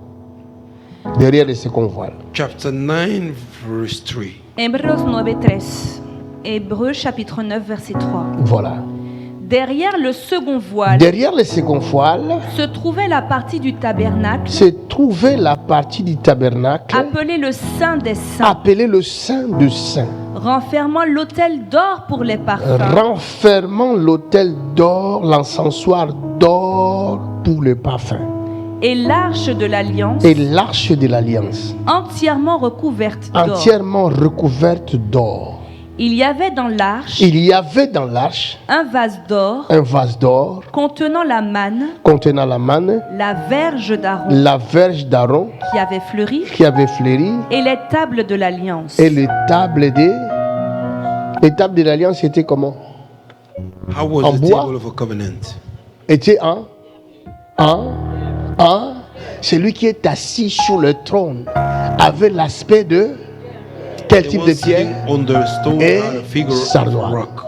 Derrière les seconds voiles. Chapter 9, verse 3. Hébreux 9:3. Hébreux chapitre 9 verset 3. Voilà. Derrière le second voile Derrière les seconds voiles se trouvait la partie du tabernacle se trouvait la partie du tabernacle appelée le Saint des Saints, appelée le Saint de Saints, renfermant l'autel d'or pour les parfums renfermant l'autel d'or, l'encensoir d'or pour le parfum, et l'arche de l'alliance et l'arche de l'alliance, entièrement recouverte d'or. entièrement recouverte d'or. Il y avait dans l'arche Il y avait dans l'arche un vase d'or un vase d'or contenant la manne, contenant la manne, la verge d'Aaron la verge d'Aaron qui avait fleuri qui avait fleuri, et les tables de l'alliance. et les tables de l'alliance étaient comment? How was En the bois? table of a covenant? Était celui qui est assis sur le trône avait l'aspect de quel The type one de sitting pierre? on the stone Et had a figure of a sardoine. rock.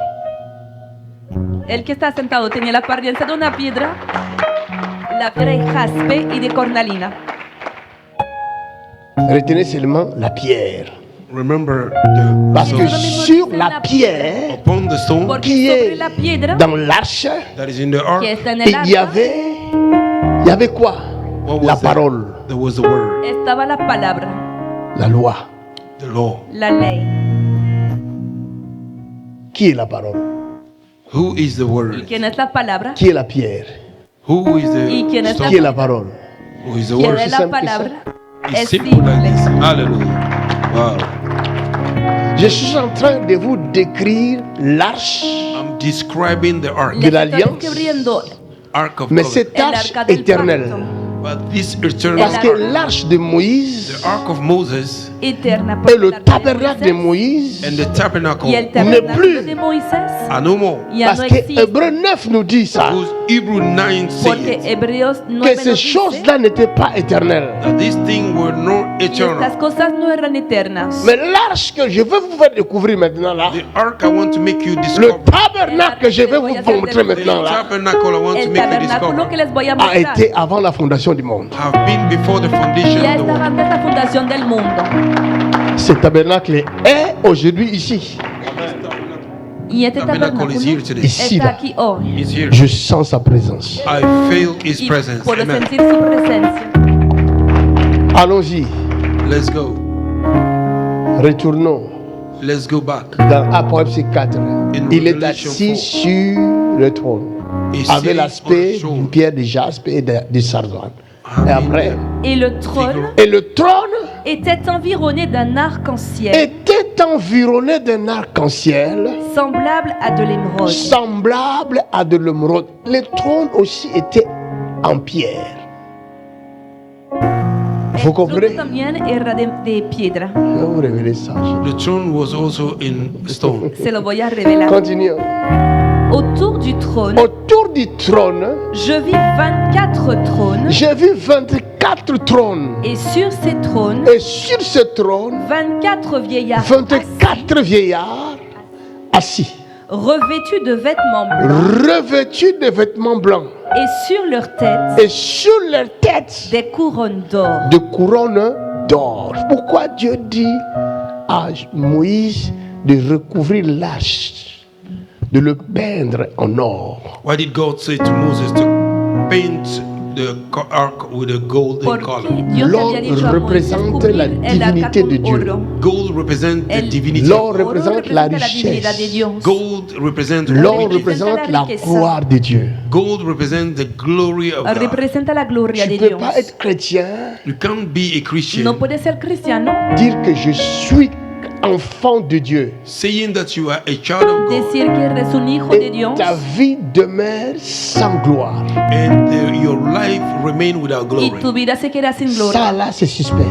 El que está sentado tenía la apariencia de una piedra, la piedra de jaspe y de cornalina. Retenez seulement la pierre. Remember the Parce que stone. sur la pierre Upon the stone Porque qui sobre est la piedra dans l'arche, that is in the ark, que está en el il y arca avait quoi? what La was there? parole, There was the word, estaba la palabra, la loi. the law. la ley. Qui est la parole? Who is the ¿Y word? quién es la palabra? Qui est la pierre? Who is ¿Y the quién es stone? Qui est la parole? Who is the ¿Quién word? es la simple que palabra? It's Es simple like this. simple. Hallelujah. Wow. Je suis en train de vous décrire l'arche, I'm describing the ark, de Les estoy l'alliance, describiendo mais ark of covenant. cette el arche arca del éternelle. pacto. But this eternal Parce que ark, l'arche de Moïse the ark of Moses Eterna. et porque le el arca de tabernacle de Moisés Moïse, and the tabernacle y el n'est tabernáculo plus. de Moisés are no more. ya parce no que existe. Hébreu 9 nous dit ça, Because Hebrew 9 Porque says Hebreos 9 que nos ces dice choses-là n'étaient pas éternelles. that these things were not que estas eternal. cosas no eran eternas. Mais l'arche que je veux vous faire découvrir maintenant là, The ark I want to make you le discover. tabernacle que je vais vous montrer The maintenant là, tabernacle I want to El make you tabernáculo discover que les voy a a mostrar été avant la fondation du monde. have been before the foundation ya of the estaba world. antes de la fundación del mundo. Ce tabernacle est aujourd'hui ici. Y este Tabernacle is here tabernáculo today. Ici está là. aquí hoy. It's here. Je sens sa présence. I feel His Y presence. puedo Amen. sentir su presencia. Allons-y, Let's go. retournons Let's go back. dans Apocalypse 4. Il est Revelation assis 4. sur le trône, He's avec sitting l'aspect on the throne. d'une pierre de jaspe et de sardoine. Et Having après, Et le trône et le trône était environné d'un arc-en-ciel était environné d'un arc-en-ciel semblable à de l'émeraude. semblable à de l'émeraude. Le trône aussi était en pierre. Vous El trono comprenez? también era de piedra. Je vais vous révéler ça. The throne was also in stone. Se lo voy a revelar. Continuons. Autour du trône, Autour du trône, je vis 24 trônes. j'ai vu 24 trônes. Et sur ces trônes, Et sur ce trône, 24 vieillards 24 vieillards assis, revêtus de vêtements blancs. revêtus de vêtements blancs. Et sur leurs têtes, Et sur leurs têtes, des couronnes d'or. de couronnes d'or. Pourquoi Dieu dit à Moïse de recouvrir l'arche, de le peindre en or? Why did God say to Moses to paint the ark with a golden Porque color? Dios L'or había dicho a Moisés representa cubrir la el arca divinité con de Dieu. oro. Gold represents the El- divinity. L'or of God. Oro représente la divinidad de richesse. Dios. Gold represents L'or riches. représente la riqueza. gloire de Dieu. Gold represents the glory of God. Representa la gloria Tu de ne peux Dios. pas être chrétien, You can't be a Christian No puede ser cristiano, dire que je suis enfant de Dieu. saying that you are a child of God decir que eres un hijo de Et Dios ta vie demeure sans gloire. and your life remain without y glory. tu vida se queda sin Ça gloria. là, c'est suspect.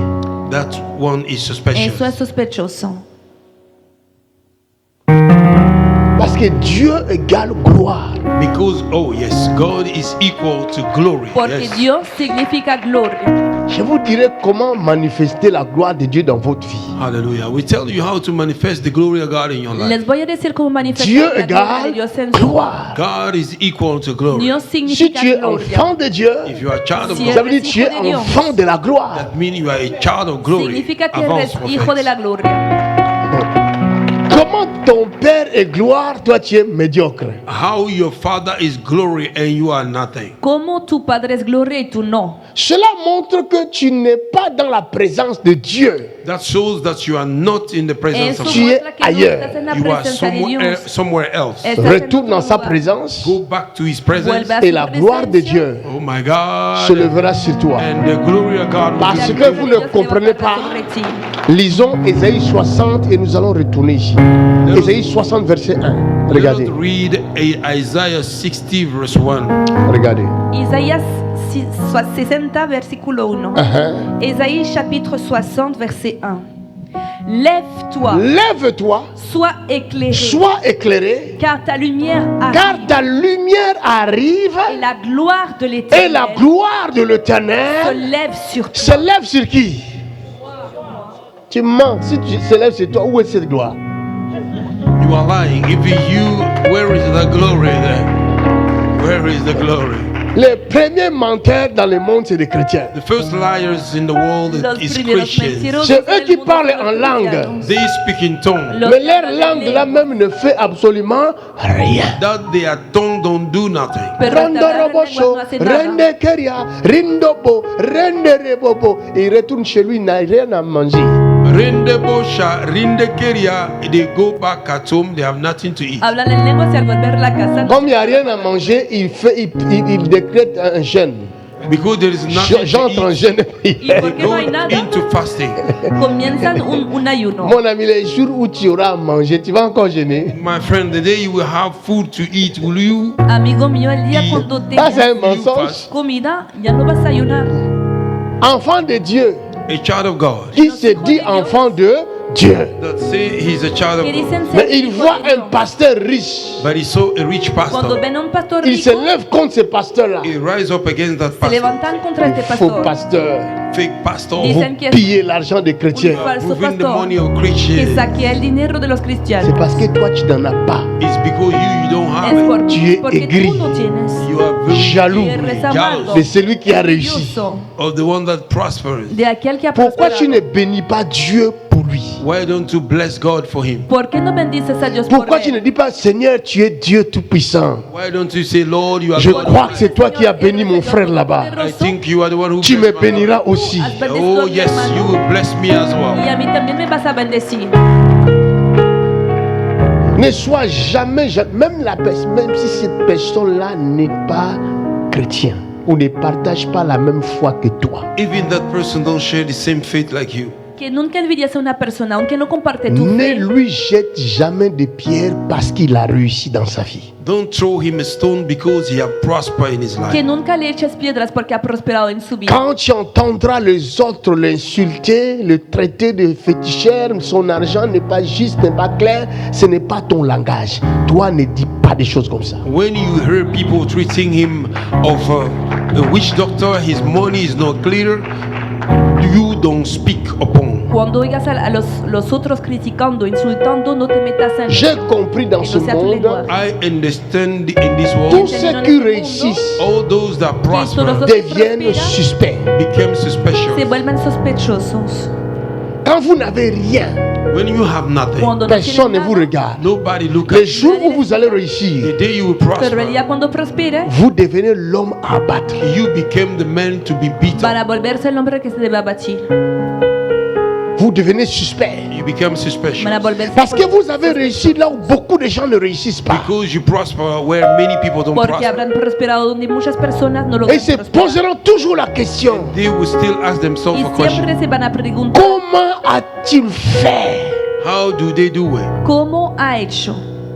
That one is suspicious. Eso es sospechoso. Parce que Dieu égale gloire. Because, oh yes, God is equal to glory. Porque Yes. Dios significa gloria. Je vous dirai comment manifester la gloire de Dieu dans votre vie. Hallelujah. We tell you how to manifest the glory of God in your life. Les voy a decir cómo manifestar Dieu la gloria de égale Dios en su gloire. God is equal to glory. Dios Si significa tu es gloria. enfant de Dieu, If you are a child of Si God, ça veut dire que tu es hijo de Dios. enfant de la gloire. that means you are a child of glory. Significa que Avance, eres prophet. hijo de la gloria. Comment ton père est gloire, toi tu es médiocre. How your father is glory and you are nothing. Como tu padre es gloria y tú no. Cela montre que tu n'es pas dans la présence de Dieu. That shows that you are not in the presence Eso of Tu God. es muestra que no ailleurs. estás en la You are presencia de Dios. somewhere else. Estás en Retourne otro dans sa lugar. présence Go back to his presence. Vuelve a et su la gloire de presencia. Dieu Oh my se God. lèvera sur toi. And the glory of God will Parce be La que gloria vous de ne Dios se comprenez levantará pas. sobre ti. Lisons Ésaïe 60 et nous allons retourner ici. Ésaïe 60 verset 1. Let Regardez, us read Isaiah 60 verse 1. regardez. Isaías 60, versículo 1. Uh-huh. Ésaïe chapitre 60, verset 1. Lève-toi, Lève-toi, sois éclairé, sois éclairé, car ta lumière car arrive, ta lumière arrive et la gloire de et l'Éternel la gloire de se l'Éternel lève sur toi. se lève sur qui? Tu mens. Si tu se lève sur toi, où est cette gloire? You are lying. If you, where is the glory then? Where is the glory? Les premiers menteurs dans le monde, c'est des chrétiens. The first liars in the world Los is primeros Christians. mentirosos C'est eux del qui mundo parlent son en los langue. cristianos. They speak in tongues. Los Mais que leur hablan langue en là lengua. même ne fait absolument rien. That their tongue don't do nothing. Pero hasta Rando hablar en roboso, lengua no hace nada. rende keria, rindobo, rende rebobo. Et il retourne chez lui, il n'a rien à manger. Rinde bosha, rinde keria. They go back at home. They have nothing to eat. Hablan en lenguas y al volver a la casa no Comme il n'y a rien à manger, il décrète un jeûne. Because there is nothing J'entre to en eat. jeûne. Y They porque no hay go nada, into fasting. comienzan un ayuno. Mon ami, les jours où tu auras à manger, tu vas encore jeûner. My friend, the day you will have food to eat, will you? Amigo mío, el día Y- cuando Ça, c'est un tengas mensonge. comida, ya no vas a ayunar. Enfant de Dieu, A child of God qui se dit enfant de Dieu. that say he's a child Que of God, dicen ser Mais il hijo voit de un Dios. pasteur riche. but he saw a rich Cuando pastor. ven a un pastor Il se rico, lève contre ce pasteur-là. He rise up against that se pastor. levantan contra este Faux pastor. pasteur. Fake pastor. Dicen que es Piller l'argent des un chrétiens. falso Moving the pastor money of que Christians. saquea el dinero de los C'est cristianos. parce que toi, tu n'en as pas. It's because you don't have Es it. Tu es porque aigri. tú no tienes. You are very Jaloux Y eres jealous amargo, de celui qui a réussi. envidioso of the one that prospers. de aquel que ha Pourquoi tu prosperado. ne bénis pas Dieu pour lui? Why don't you bless God for him? ¿Por qué no bendices a Dios por Pourquoi tu ne él? dis pas, Seigneur, tu es Dieu Tout-Puissant? Why don't you say, Lord, you are Je God? crois que c'est toi qui as béni mon frère là-bas. I think you are the one who Tu me blessed my béniras aussi. Has bendecido Oh a mi yes, hermano, you will bless me as y well. a mí también me vas a bendecir. Ne sois jamais, même même si cette personne-là n'est pas chrétien ou ne partage pas la même foi que toi. Even that person don't share the same faith like you. Que nunca envidias a una persona, aunque no comparte tu Ne fe. lui jette jamais de pierres parce qu'il a réussi dans sa vie. Don't throw him a stone because he have prospered in his Que life. nunca le eches piedras porque ha prosperado en su vida. Quand tu entendras les autres l'insulter, le traiter de féticheur, son argent n'est pas juste, n'est pas clair, ce n'est pas ton langage. Toi, ne dis pas des choses comme ça. When you hear people treating him of a witch doctor, his money is not clear, you don't speak upon. Cuando oigas a los otros criticando, insultando, no te metas en J'ai compris dans que ce no sea tu monde, lengua. I understand in this tous world, ceux qui réussissent all those that prosper deviennent suspects. become Se suspicious. vuelven sospechosos. Quand vous n'avez rien, When you have nothing, Cuando no personne ne tienen vous nada, regarde. nobody look Les at you. jours où vous allez réussir, The day you will pero el prosper, día cuando prospere, vous devenez l'homme à battre. you became the man to be beaten. para volverse el hombre que se debe abatir. Vous devenez suspect. You become suspicious. Para volverse Parce que vous avez réussi là où beaucoup de gens ne réussissent pas. Because you prosper where many people don't porque prosper. habrán prosperado donde muchas personas no Et logran se prosperar. poseront toujours la question, They will still ask themselves Y a question. siempre se van a preguntar, comment a-t-il fait? How do they do it? ¿cómo ha hecho?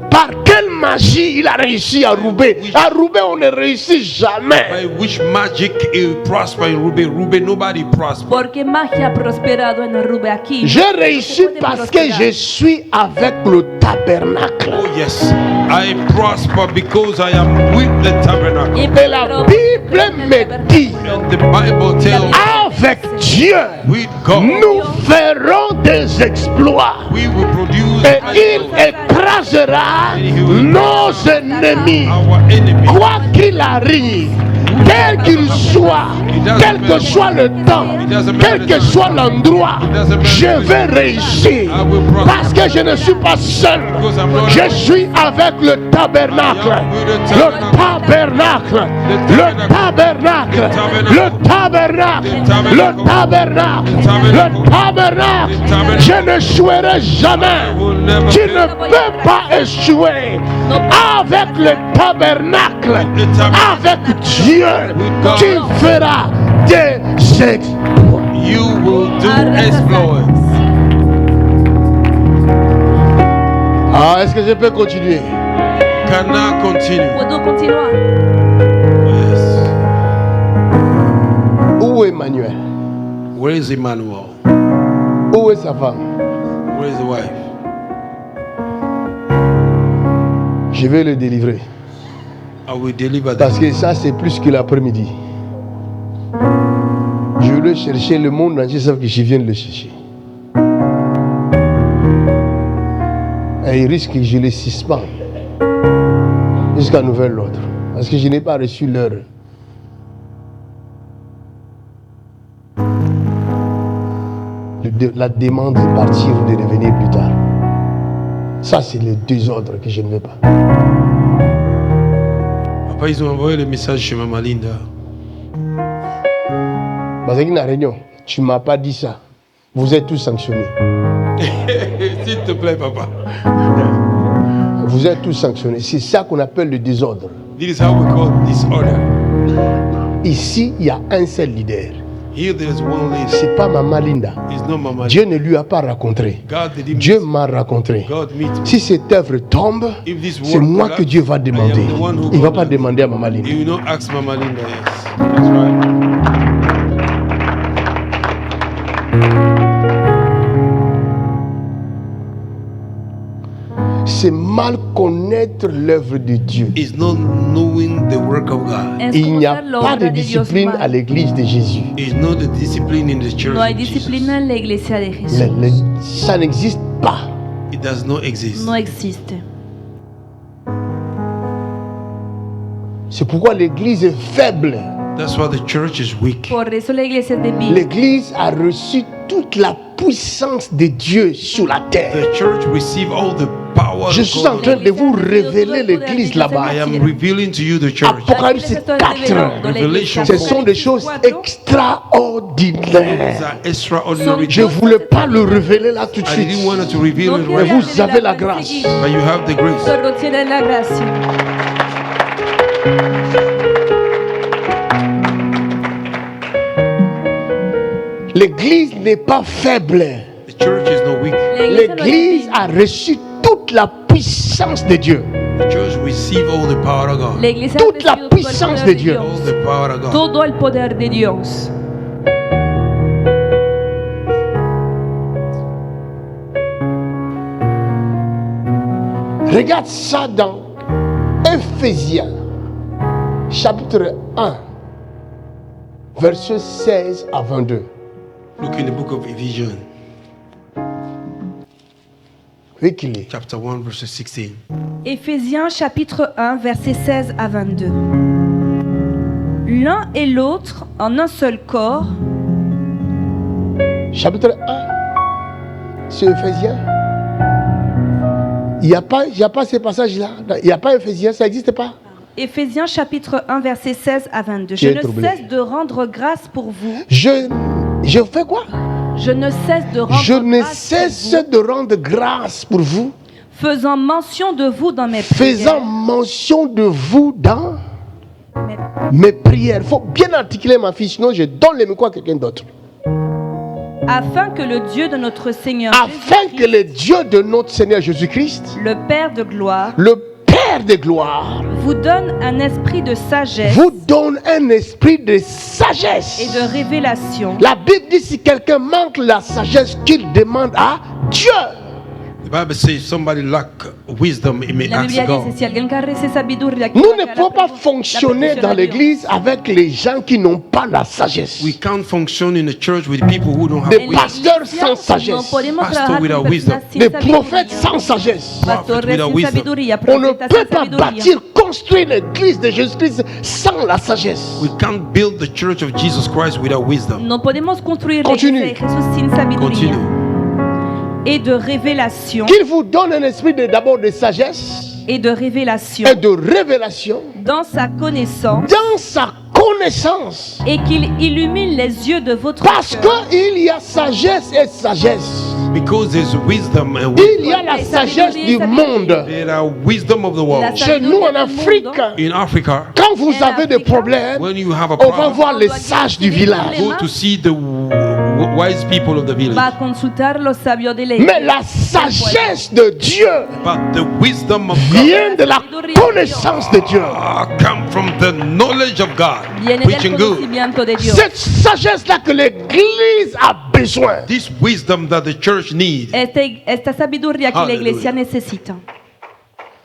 Par quelle magie il a réussi à Roubaix? À Roubaix, on ne réussit jamais. By which magic he prosper in Roubaix? Roubaix, nobody prosper. Porque magia ha prosperado en Arrube aquí. J'ai réussi No se puede parce que prosperar. je suis avec le tabernacle. Oh yes, I prosper because I am with the tabernacle. Y Et la pero- Bible me dit, And the Bible tells avec Dieu, with God nous ferons des exploits. we will produce Et il écrasera nos ennemis. our enemy. Quoi qu'il arrive, quel qu'il soit, quel que soit le temps, quel que soit l'endroit, je vais réussir. Parce que je ne suis pas seul. Je suis avec le tabernacle. Le tabernacle. Le tabernacle. Le tabernacle. Le tabernacle. Le tabernacle. Je ne jouerai jamais. Tu ne peux pas échouer. Avec le tabernacle, avec Dieu, tu feras des exploits. You will do Arrasa exploits. Ah, est-ce que je peux continuer? Cannot continue. ¿Puedo continuar? Yes. Où est Emmanuel? Where is Emmanuel? Où est sa femme? Where is the wife? Je vais le délivrer. I will deliver them. Parce que ça, c'est plus que l'après-midi. Je veux le chercher, le monde entier savent que je viens de le chercher. Et il risque que je le suspende jusqu'à nouvel ordre. Parce que je n'ai pas reçu l'heure la demande de partir ou de revenir plus tard. Ça, c'est le désordre que je ne veux pas. Papa, ils ont envoyé le message chez Maman Linda. Bazaki na réunion, tu ne m'as pas dit ça. Vous êtes tous sanctionnés. S'il te plaît, papa. Vous êtes tous sanctionnés. C'est ça qu'on appelle le désordre. This is how we call disorder. Ici, il y a un seul leader. Here there is one leader. C'est pas Maman Linda. It's not Mama Dieu ne lui a pas rencontré. God didn't Dieu m'a rencontré. God meet me. Si cette œuvre tombe, If this c'est work moi que collapse, Dieu va demander. I am the one who Il ne va pas collapse. demander à Maman Linda. You will not ask Mama Linda, yes. That's right. C'est mal connaître l'œuvre de Dieu. It's not knowing the work of God. Es Il n'y a conocer la pas obra de de Dios discipline mal. à l'église de Jésus. It's not the discipline in the church. No hay of Jesus. disciplina en la iglesia de Jesús. Ça n'existe pas. It does not exist. No existe. C'est pourquoi l'église est faible. That's why the church is weak. Por eso la iglesia es débil. L'église a reçu toute la puissance de Dieu sur la terre. The church receive all the power Je of suis en God. train de vous révéler l'église là-bas. I am revealing to you the church. Apocalypse 4. Revelation Ce sont des choses These extraordinaires. are extraordinary. Je ne things. voulais pas le révéler là tout de I suite. didn't want to reveal it No right Mais now, vous avez la grâce. but you have the grace. Solo tiene la gracia. L'église n'est pas faible. The church is not weak. La iglesia no es L'église débil. a reçu toute la puissance de Dieu. The church receive all the power of God. La iglesia Toute la ha recibido todo el puissance poder de Dieu. All the power of God. Todo el poder de Dios. Regarde ça dans Éphésiens, chapitre 1, versets 16 à 22. Look in the book of Ephesians, Oui qu'il est. chapter 1, verse 16. Éphésiens chapitre 1, versets 16 à 22. L'un et l'autre en un seul corps, Chapitre 1, c'est Éphésiens. Il n'y a pas ces passages-là. Il n'y a pas Éphésiens, ça n'existe pas. Éphésiens chapitre 1, versets 16 à 22. Qui Je est ne troublé. cesse de rendre grâce pour vous. Je fais quoi? Je ne cesse de rendre Je ne grâce cesse pour vous, de rendre grâce pour vous, faisant mention de vous dans mes faisant prières. mention de vous dans Mes- mes prières. Il faut bien articuler ma fille, sinon je donne le micro à quelqu'un d'autre. Afin que le Dieu de notre Seigneur Afin que Jésus-Christ, le Dieu de notre Seigneur Jésus-Christ, le Père de gloire, le Père de gloire, vous donne un esprit de sagesse vous donne un esprit de sagesse. et de révélation. La Bible dit si quelqu'un manque la sagesse, qu'il demande à Dieu. The Bible says if somebody lack wisdom, he may La ask Biblia dice, God. si alguien carece sabiduría, Nous que ne haga pouvons la pas pregunta- fonctionner la dans petición a Dios. l'église avec les gens qui n'ont pas la sagesse. We can't function in the church with people who don't have Des En wisdom. pasteurs iglesia sans no sagesse. podemos Pastor trabajar without con wisdom. personas sin Des sabiduría. prophètes sans sagesse. Pastores without sin wisdom. sabiduría, On ne profetas peut sin pas sabiduría. bâtir, construire l'église de Jésus-Christ sans la sagesse. We can't build the church of Jesus Christ without wisdom. No podemos construir la Continue. iglesia de Jesús sin sabiduría Continue. et de révélation Qu'il vous donne un esprit d'abord de sagesse et de révélation et de révélation dans sa connaissance dans sa connaissance. et qu'il illumine les yeux de votre Parce cœur. qu'il y a sagesse et sagesse. Because there's wisdom and Il wisdom. y a la sagesse du monde. There are wisdom of the La world. Chez nous en Afrique, In Africa, quand vous avez des problèmes, when you have a on va problem, voir les sages du village. go to see the wise people of the village. Va a consultar los sabios de la Mais iglesia. la sagesse de Dieu But the wisdom of God vient de la connaissance de Dieu. come from the knowledge of God. Viene Preaching del good. conocimiento de Dios. Cette sagesse-là que l'Église a besoin. This wisdom that the church needs. Esta sabiduría que la Aleluya. iglesia necesita.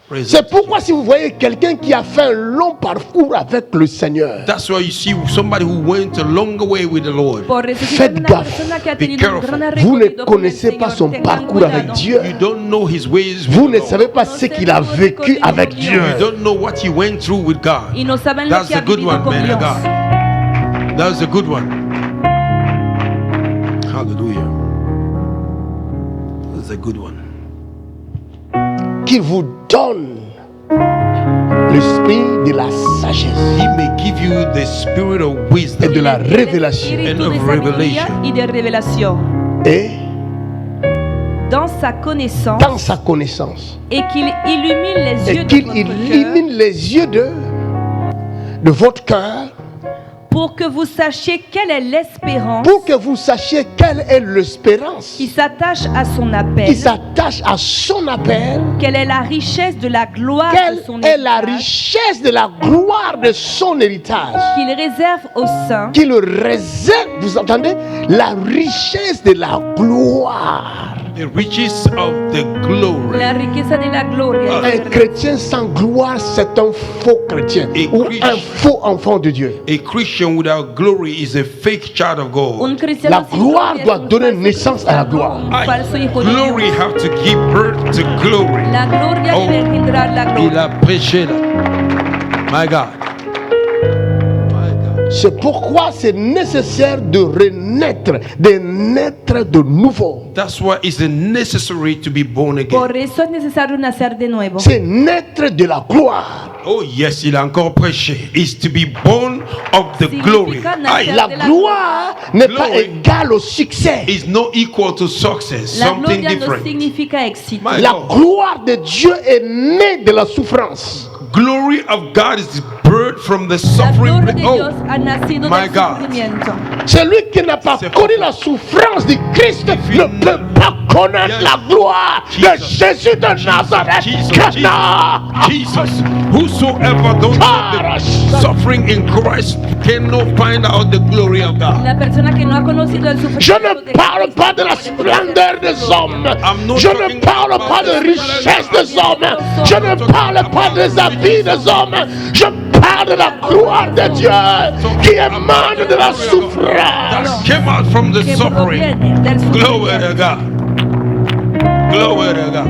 Praise C'est God. pourquoi si vous voyez quelqu'un qui a fait un long parcours avec le Seigneur, That's why you see somebody who went a long way with the Lord. Por eso, si Faites hay una gaffe. persona que ha Be tenido un careful. gran vous ne recorrido con el connaissez pas Señor, son tengan parcours avec cuidado. Dieu. You don't know his ways. Vous with ne the Lord. savez pas ce qu'il a vécu avec You Dieu. don't know what he went through with God. Y no saben lo That's que a ha good vivido one, con man of Dios. God. That's a good one. Hallelujah. a good one. Qu'il vous donne l'esprit de la sagesse He may give you the spirit of et wisdom de la révélation. and Espíritu of de sabiduría revelation. y de revelación Et dans sa connaissance dans sa connaissance. et qu'il illumine les yeux Et de qu'il votre cœur illumine les yeux de votre cœur pour que vous sachiez quelle est l'espérance pour que vous sachiez quelle est l'espérance qui s'attache à son qui appel, s'attache à son appel, quelle est la richesse de la gloire quelle de son est la héritage richesse de la gloire de son héritage qu'il réserve aux saints qu'il réserve, vous entendez, la richesse de la gloire. The riches of the glory. la riqueza de la gloria. Un chrétien sans gloire, c'est un faux chrétien Et ou Christ- un faux enfant de Dieu. A Christian without glory is a fake child of God. Un cristiano La sin gloire gloria doit es un donner falso naissance à la gloire. cristiano, un falso hijo de Glory Dios. have to give birth to glory. La gloria Oh, debe engendrar la Il gloria. a prêché là. My God. My God. C'est pourquoi c'est nécessaire de renaître, de naître de nouveau. That's why it's necessary to be born again. Por eso es necesario nacer de nuevo. C'est naître de la gloire. Oh yes, il a encore prêché. Is to be born of the glory. Significa nacer La de la gloire n'est pas Glory. égale au succès. Is not equal to success. La Something gloria no different. significa éxito. My La God. gloire de Dieu est née de la souffrance. Glory of God is birthed from the La suffering. gloria de Dios Oh, ha nacido my del God. sufrimiento. Celui qui n'a pas C'est connu faux. la souffrance de Christ If ne you peut pas connaître Yes. la gloire de Jesus. Jésus de Nazareth. Jesus, Cana. Jesus. Whosoever don't know the suffering in Christ cannot find out the glory of God. La persona que no ha conocido el Je sufrimiento ne de parle Cristo pas de la no puede splendeur des hommes. I'm not Je talking ne parle about pas de the richesse splendor des hommes. Je ne parle pas des habits des hommes. Je parle de la gloire de Dieu qui émane de la That souffrance. came out from the que suffering. proviene del Glory to sufrimiento. God. Glory to God.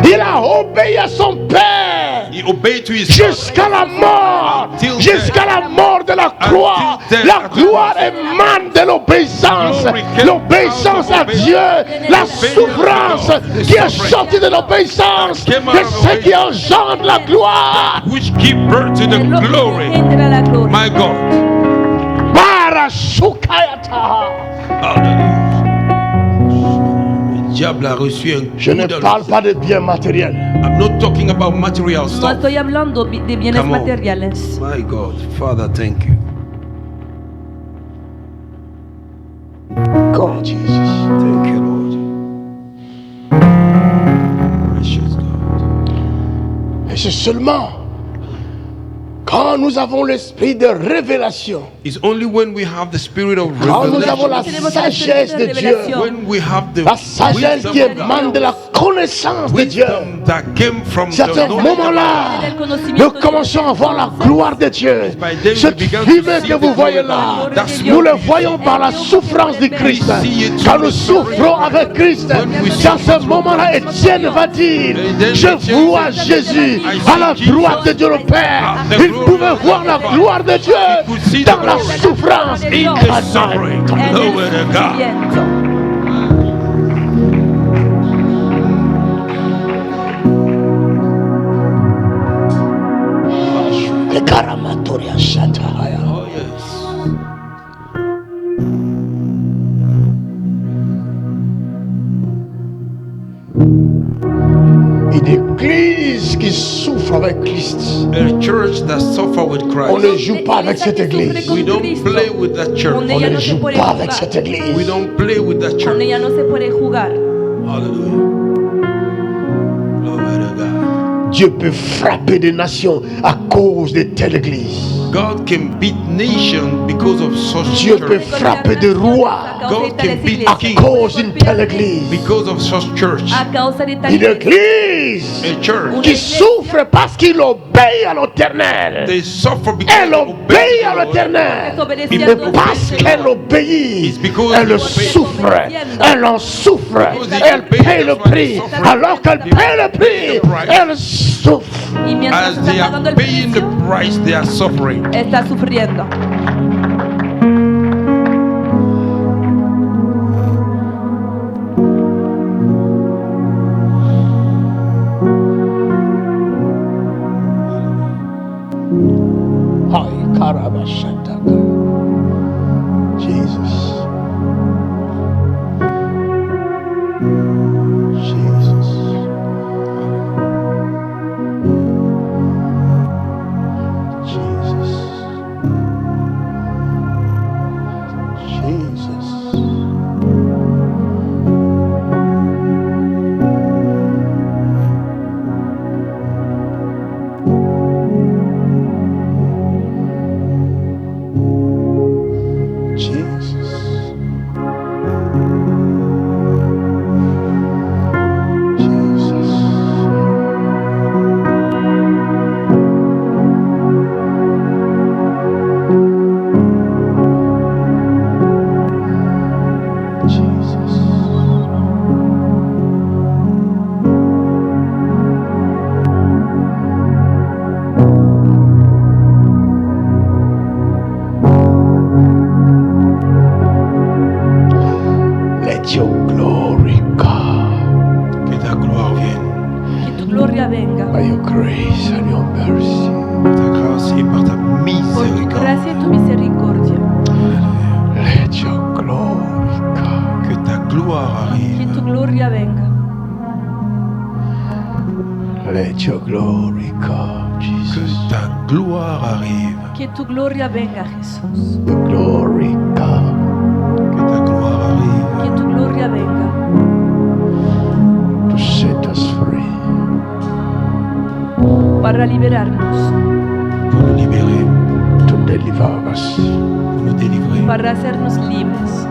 Il a obéi à son Père He obeyed to his jusqu'à la mort. Until Jusqu'à la mort de la croix. Until death. La gloire émane de l'obéissance. Glory came L'obéissance out à of Dieu. La obedience souffrance to God. qui est Suffering. sortie de l'obéissance. Came out C'est of ce qui engendre la gloire. which give birth to the Es lo que glory. engendra la gloria. My God. Barashukayata. Hallelujah. Le diable a reçu un Je coup ne dans le parle pas de biens matériels. I'm not talking about material No stuff. estoy hablando de bienes Come on. materiales. My God, Father, thank you. God, Jesus. Thank you, Lord. Precious God. Et c'est seulement quand nous avons l'esprit de révélation, It's only when we have the spirit of quand nous avons la revelation, sagesse de Dieu, when we have the la sagesse wisdom qui of God, émane de la connaissance de Dieu, wisdom that came from c'est à the ce knowledge of moment-là, God. nous commençons à voir la gloire de Dieu. Cette fumée que vous voyez là, nous le voyons par la souffrance de Christ. Quand nous souffrons avec Christ, c'est à ce moment-là, Étienne va dire, je vois Jésus à la droite de Dieu le Père. Il pouvait voir la gloire de Dieu dans la souffrance. In the suffering. En el Glory to God. sufrimiento. Oh, yes. Une église qui souffre avec Christ. A church that suffer with On ne Christ. joue pas avec cette église. We don't play with that Con church. On ella ne no se joue puede pas avec cette jugar. église. We don't play with that Con church. ella no se puede jugar. Hallelujah. Glory to God. Dieu peut frapper des nations à cause de telle église. God can beat nations because of such Dieu peut church. frapper des rois God can beat à kings cause d'une telle église. because of such church. A causa de tal Une église A church. qui souffre parce qu'il obéit à l'éternel. They suffer because Elle they obéit à obey the Lord. l'éternel. Et parce qu'elle obéit, It's because elle they souffre. obey. Elle en souffre. Because Elle they obey, paye le that's why prix. they suffer. Alors qu'elle paye le prix, elle souffre. Y mientras As they está are pagando el paying the precio, price, they are suffering. está sufriendo. Jesus. Let your glory come, Jesus. Que ta gloire arrive. Que tu gloria venga, Jesús. The glory come. Que ta gloire arrive. Que tu gloria venga. To set us free. Para liberarnos. Pour nous libérer. To deliver us. Pour nous délivrer. Para hacernos libres.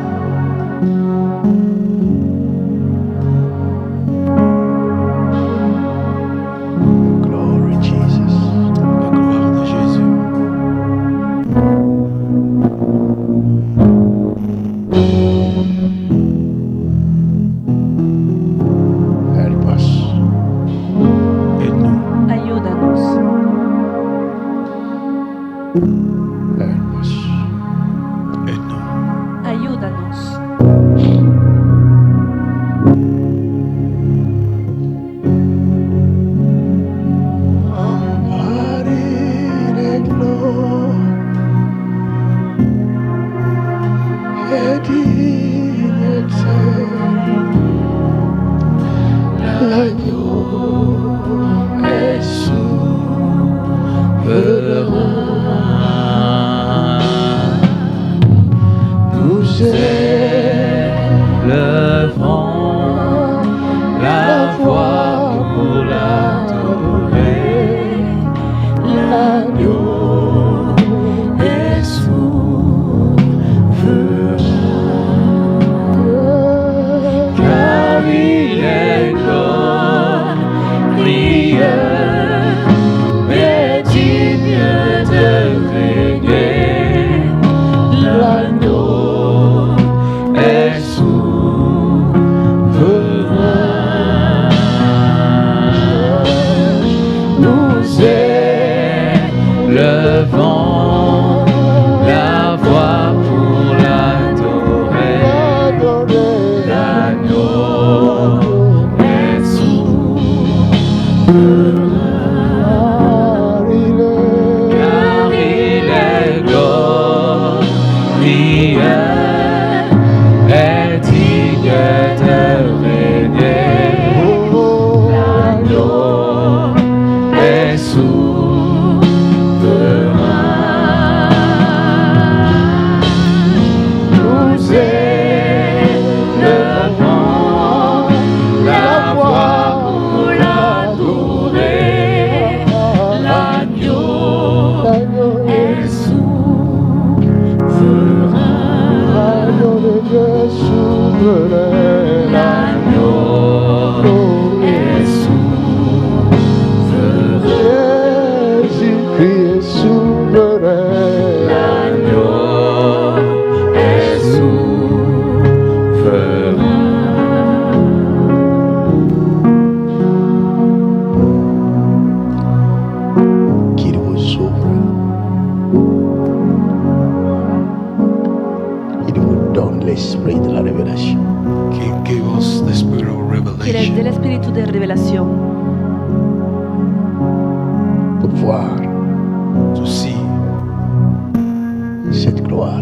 cette gloire.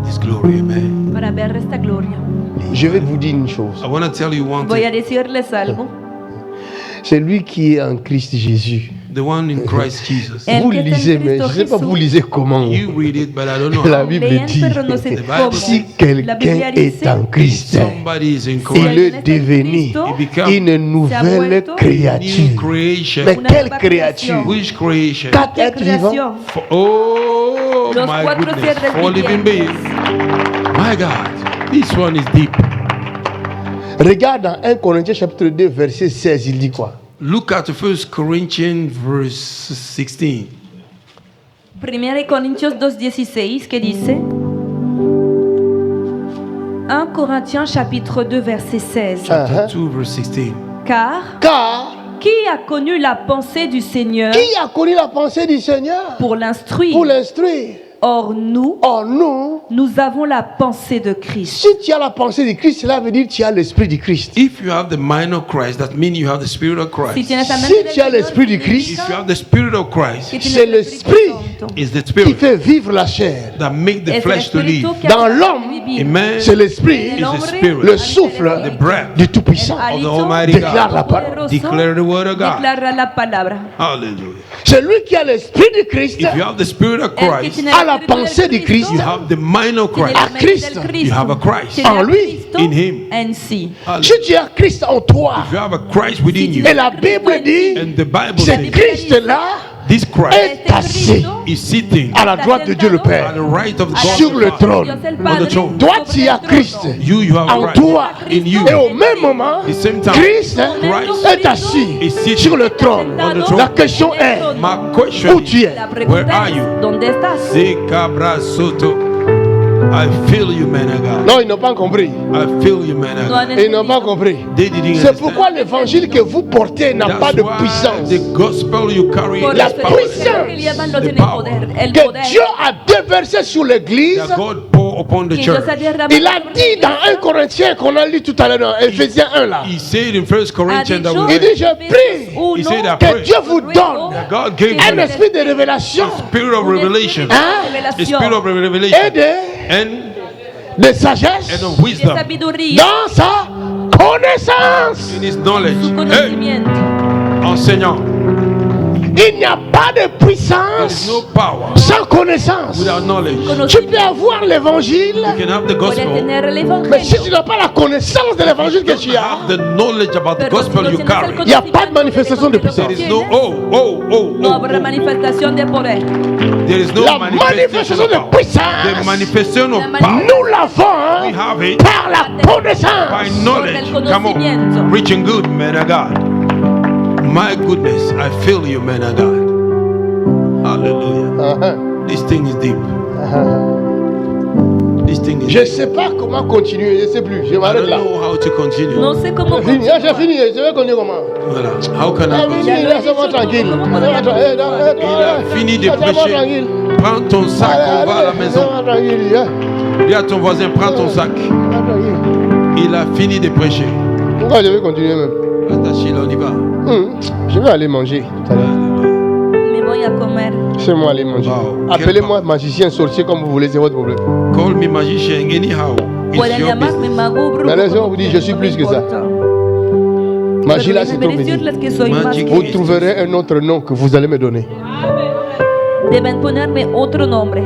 This glory, amen. para ver esta gloria. Je vais vous dire une chose. I want to tell you one Voy a thing. decirles algo. Celui qui est en Christ Jésus. The one in Christ Jesus. El Vous que está en lisez, mais je ne Cristo sais pas Jesús. vous lisez comment. You read it, but I don't know La how. Bible Leen, dit, pero no sé cómo. si La Biblia quelqu'un dice, est en Christ, Somebody is in il Christ. est devenu une nouvelle New créature. creation. Mais Una quelle nueva créature? creación. Which creation? Quatre êtres vivants. Creación. Oh Los my cuatro goodness. seres Four living vivientes. beings. My God. This one is deep. Regarde dans 1 Corinthiens chapitre 2 verset 16, il dit quoi? Look at 1 Corinthians verse 16. 1 Corintios 2:16 que dice 1 Corinthiens chapitre 2 verset 16. Chapter 2 verse 16. Car Car qui a connu la pensée du Seigneur qui a connu la pensée du Seigneur pour l'instruire? pour l'instruire? Or nous, Or nous, avons la pensée de Christ. si tu as la pensée de Christ, cela veut dire que tu as l'esprit du Christ. If you have the mind of Christ, that means you have the spirit of Si Christ. tienes la Si mente del tu as Señor, l'esprit du Christ, If you have the spirit of Christ, que tienes c'est el Espíritu l'esprit Santo. it's the qui spirit fait vivre la chair. that make the Es el flesh to live. Espíritu que Dans hace l'homme, vivir. Amen. C'est l'esprit, En el is the hombre, spirit. le souffle The breath du Tout-Puissant. el of the hálito Almighty Déclare la God. parole. poderoso Declare the word of God. declara la palabra. Hallelujah. Celui qui a l'esprit de Christ If you have the spirit of El que Christ, tiene a el la Espíritu del pensée de Christ, you have the mind of tiene Christ. la a mente Christ. del Cristo. You have a Christ. Tiene En a lui. Cristo In him. en sí. Si tu as Christ en toi, If you have a Christ within you, et la Bible dit, and the Bible ce says Christ-là this Christ est assis is sitting à la droite de Dieu le at Père, the right of God sur le the Father. trône. Dios el On the Padre throne. Toi, sobre tu el as trono. Christ You have en Christ toi. in you. Et au même moment, The same time, Christ Christ est assis is sitting sur le trône. on the throne. La question est, My question où tu es? La Where pregunta are es, you? ¿dónde estás? Zekabra Soto. I feel you, man of God. Non, ils n'ont pas compris. I feel you, man of No han God. Ils n'ont pas entendido. compris. They didn't C'est understand. pourquoi l'évangile que vous portez n'a pas That's de why puissance. the gospel you carry Por is La eso el power puissance. evangelio que llevan no The tiene power. poder. El Que poder Dieu a déversé sur l'église. that God pour upon the que Dios ha church. derramado Il a sobre dit la dans 1 iglesia. Corinthiens qu'on a lu tout à l'heure, dans Ephésiens 1 là. He said in 1 Ha Corinthians that dicho we Il dit, read, je prie He said that que pray. Dieu vous donne that God gave un you esprit de révélation spirit of revelation, Hein? a spirit of et revelation de sagesse and of de wisdom sabiduría, dans sa connaissance. in His knowledge. su Hey, conocimiento. enseignant, Il n'y a pas de there is puissance no power sans connaissance. without knowledge. Tu peux avoir l'évangile, You can have the Puede gospel, tener el mais si tu evangelio, n'as pas la connaissance de l'évangile que tu as, have the knowledge about the pero gospel si you no tienes carry. el il n'y a pas de manifestation de conocimiento puissance. There is no no habrá manifestación de poder. There is no La manifestation manifestation of de power. puissance, The manifestation of La power nous we l'avons have it par la by connaissance. knowledge. Por el Come on, conocimiento. rich and good, man of God. My goodness, I feel you, man of God. Hallelujah. Uh-huh. This thing is deep. This thing is Je ne deep. sais pas comment continuer, je ne sais plus, je I m'arrête don't là. know how to continue. No sé cómo J'ai fini, j'ai continuar. fini, je vais continuer comment? Voilà. How can I Ah, continue? fini, laisse-moi tranquille. Il a fini de Laisse-moi prêcher. tranquille. Prends ton sac, on va à la maison. Laisse-moi tranquille, hein. Dis à ton voisin, prends ton sac. Laisse-moi tranquille. Il a fini de prêcher. Pourquoi je vais continuer même? Attachez, on y va. Je vais aller manger tout à l'heure. Me voy a comer. Laissez-moi aller manger. Wow. Appelez-moi magicien, sorcier comme vous voulez, c'est votre problème. Call me magician anyhow. It's Pueden your llamarme business. mago brujo. La raison como vous dit, quieran, je suis no plus me que ça. importa. Magie là, Pero c'est déjenme ton métier. decirles que soy más Magic. que Vous eso. trouverez un autre nom que vous allez me donner. Deben ponerme otro nombre.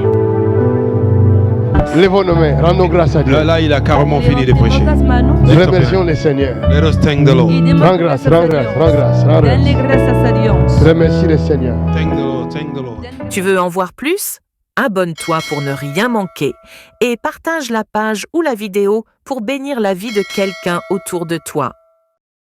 Lèvons nos mains, rendons grâce à Dieu. Là, il a carrément fini de prêcher. Levantemos las manos Remercions le Seigneur. Let us thank the Lord. y demos Rends grâce, gracias a rends grâce, Dios. rends grâce, rends grâce. Denle gracias a Dios. Remercie le Seigneur. Thank the Lord. Thank the Lord. Tu veux en voir plus? Abonne-toi pour ne rien manquer et partage la page ou la vidéo pour bénir la vie de quelqu'un autour de toi.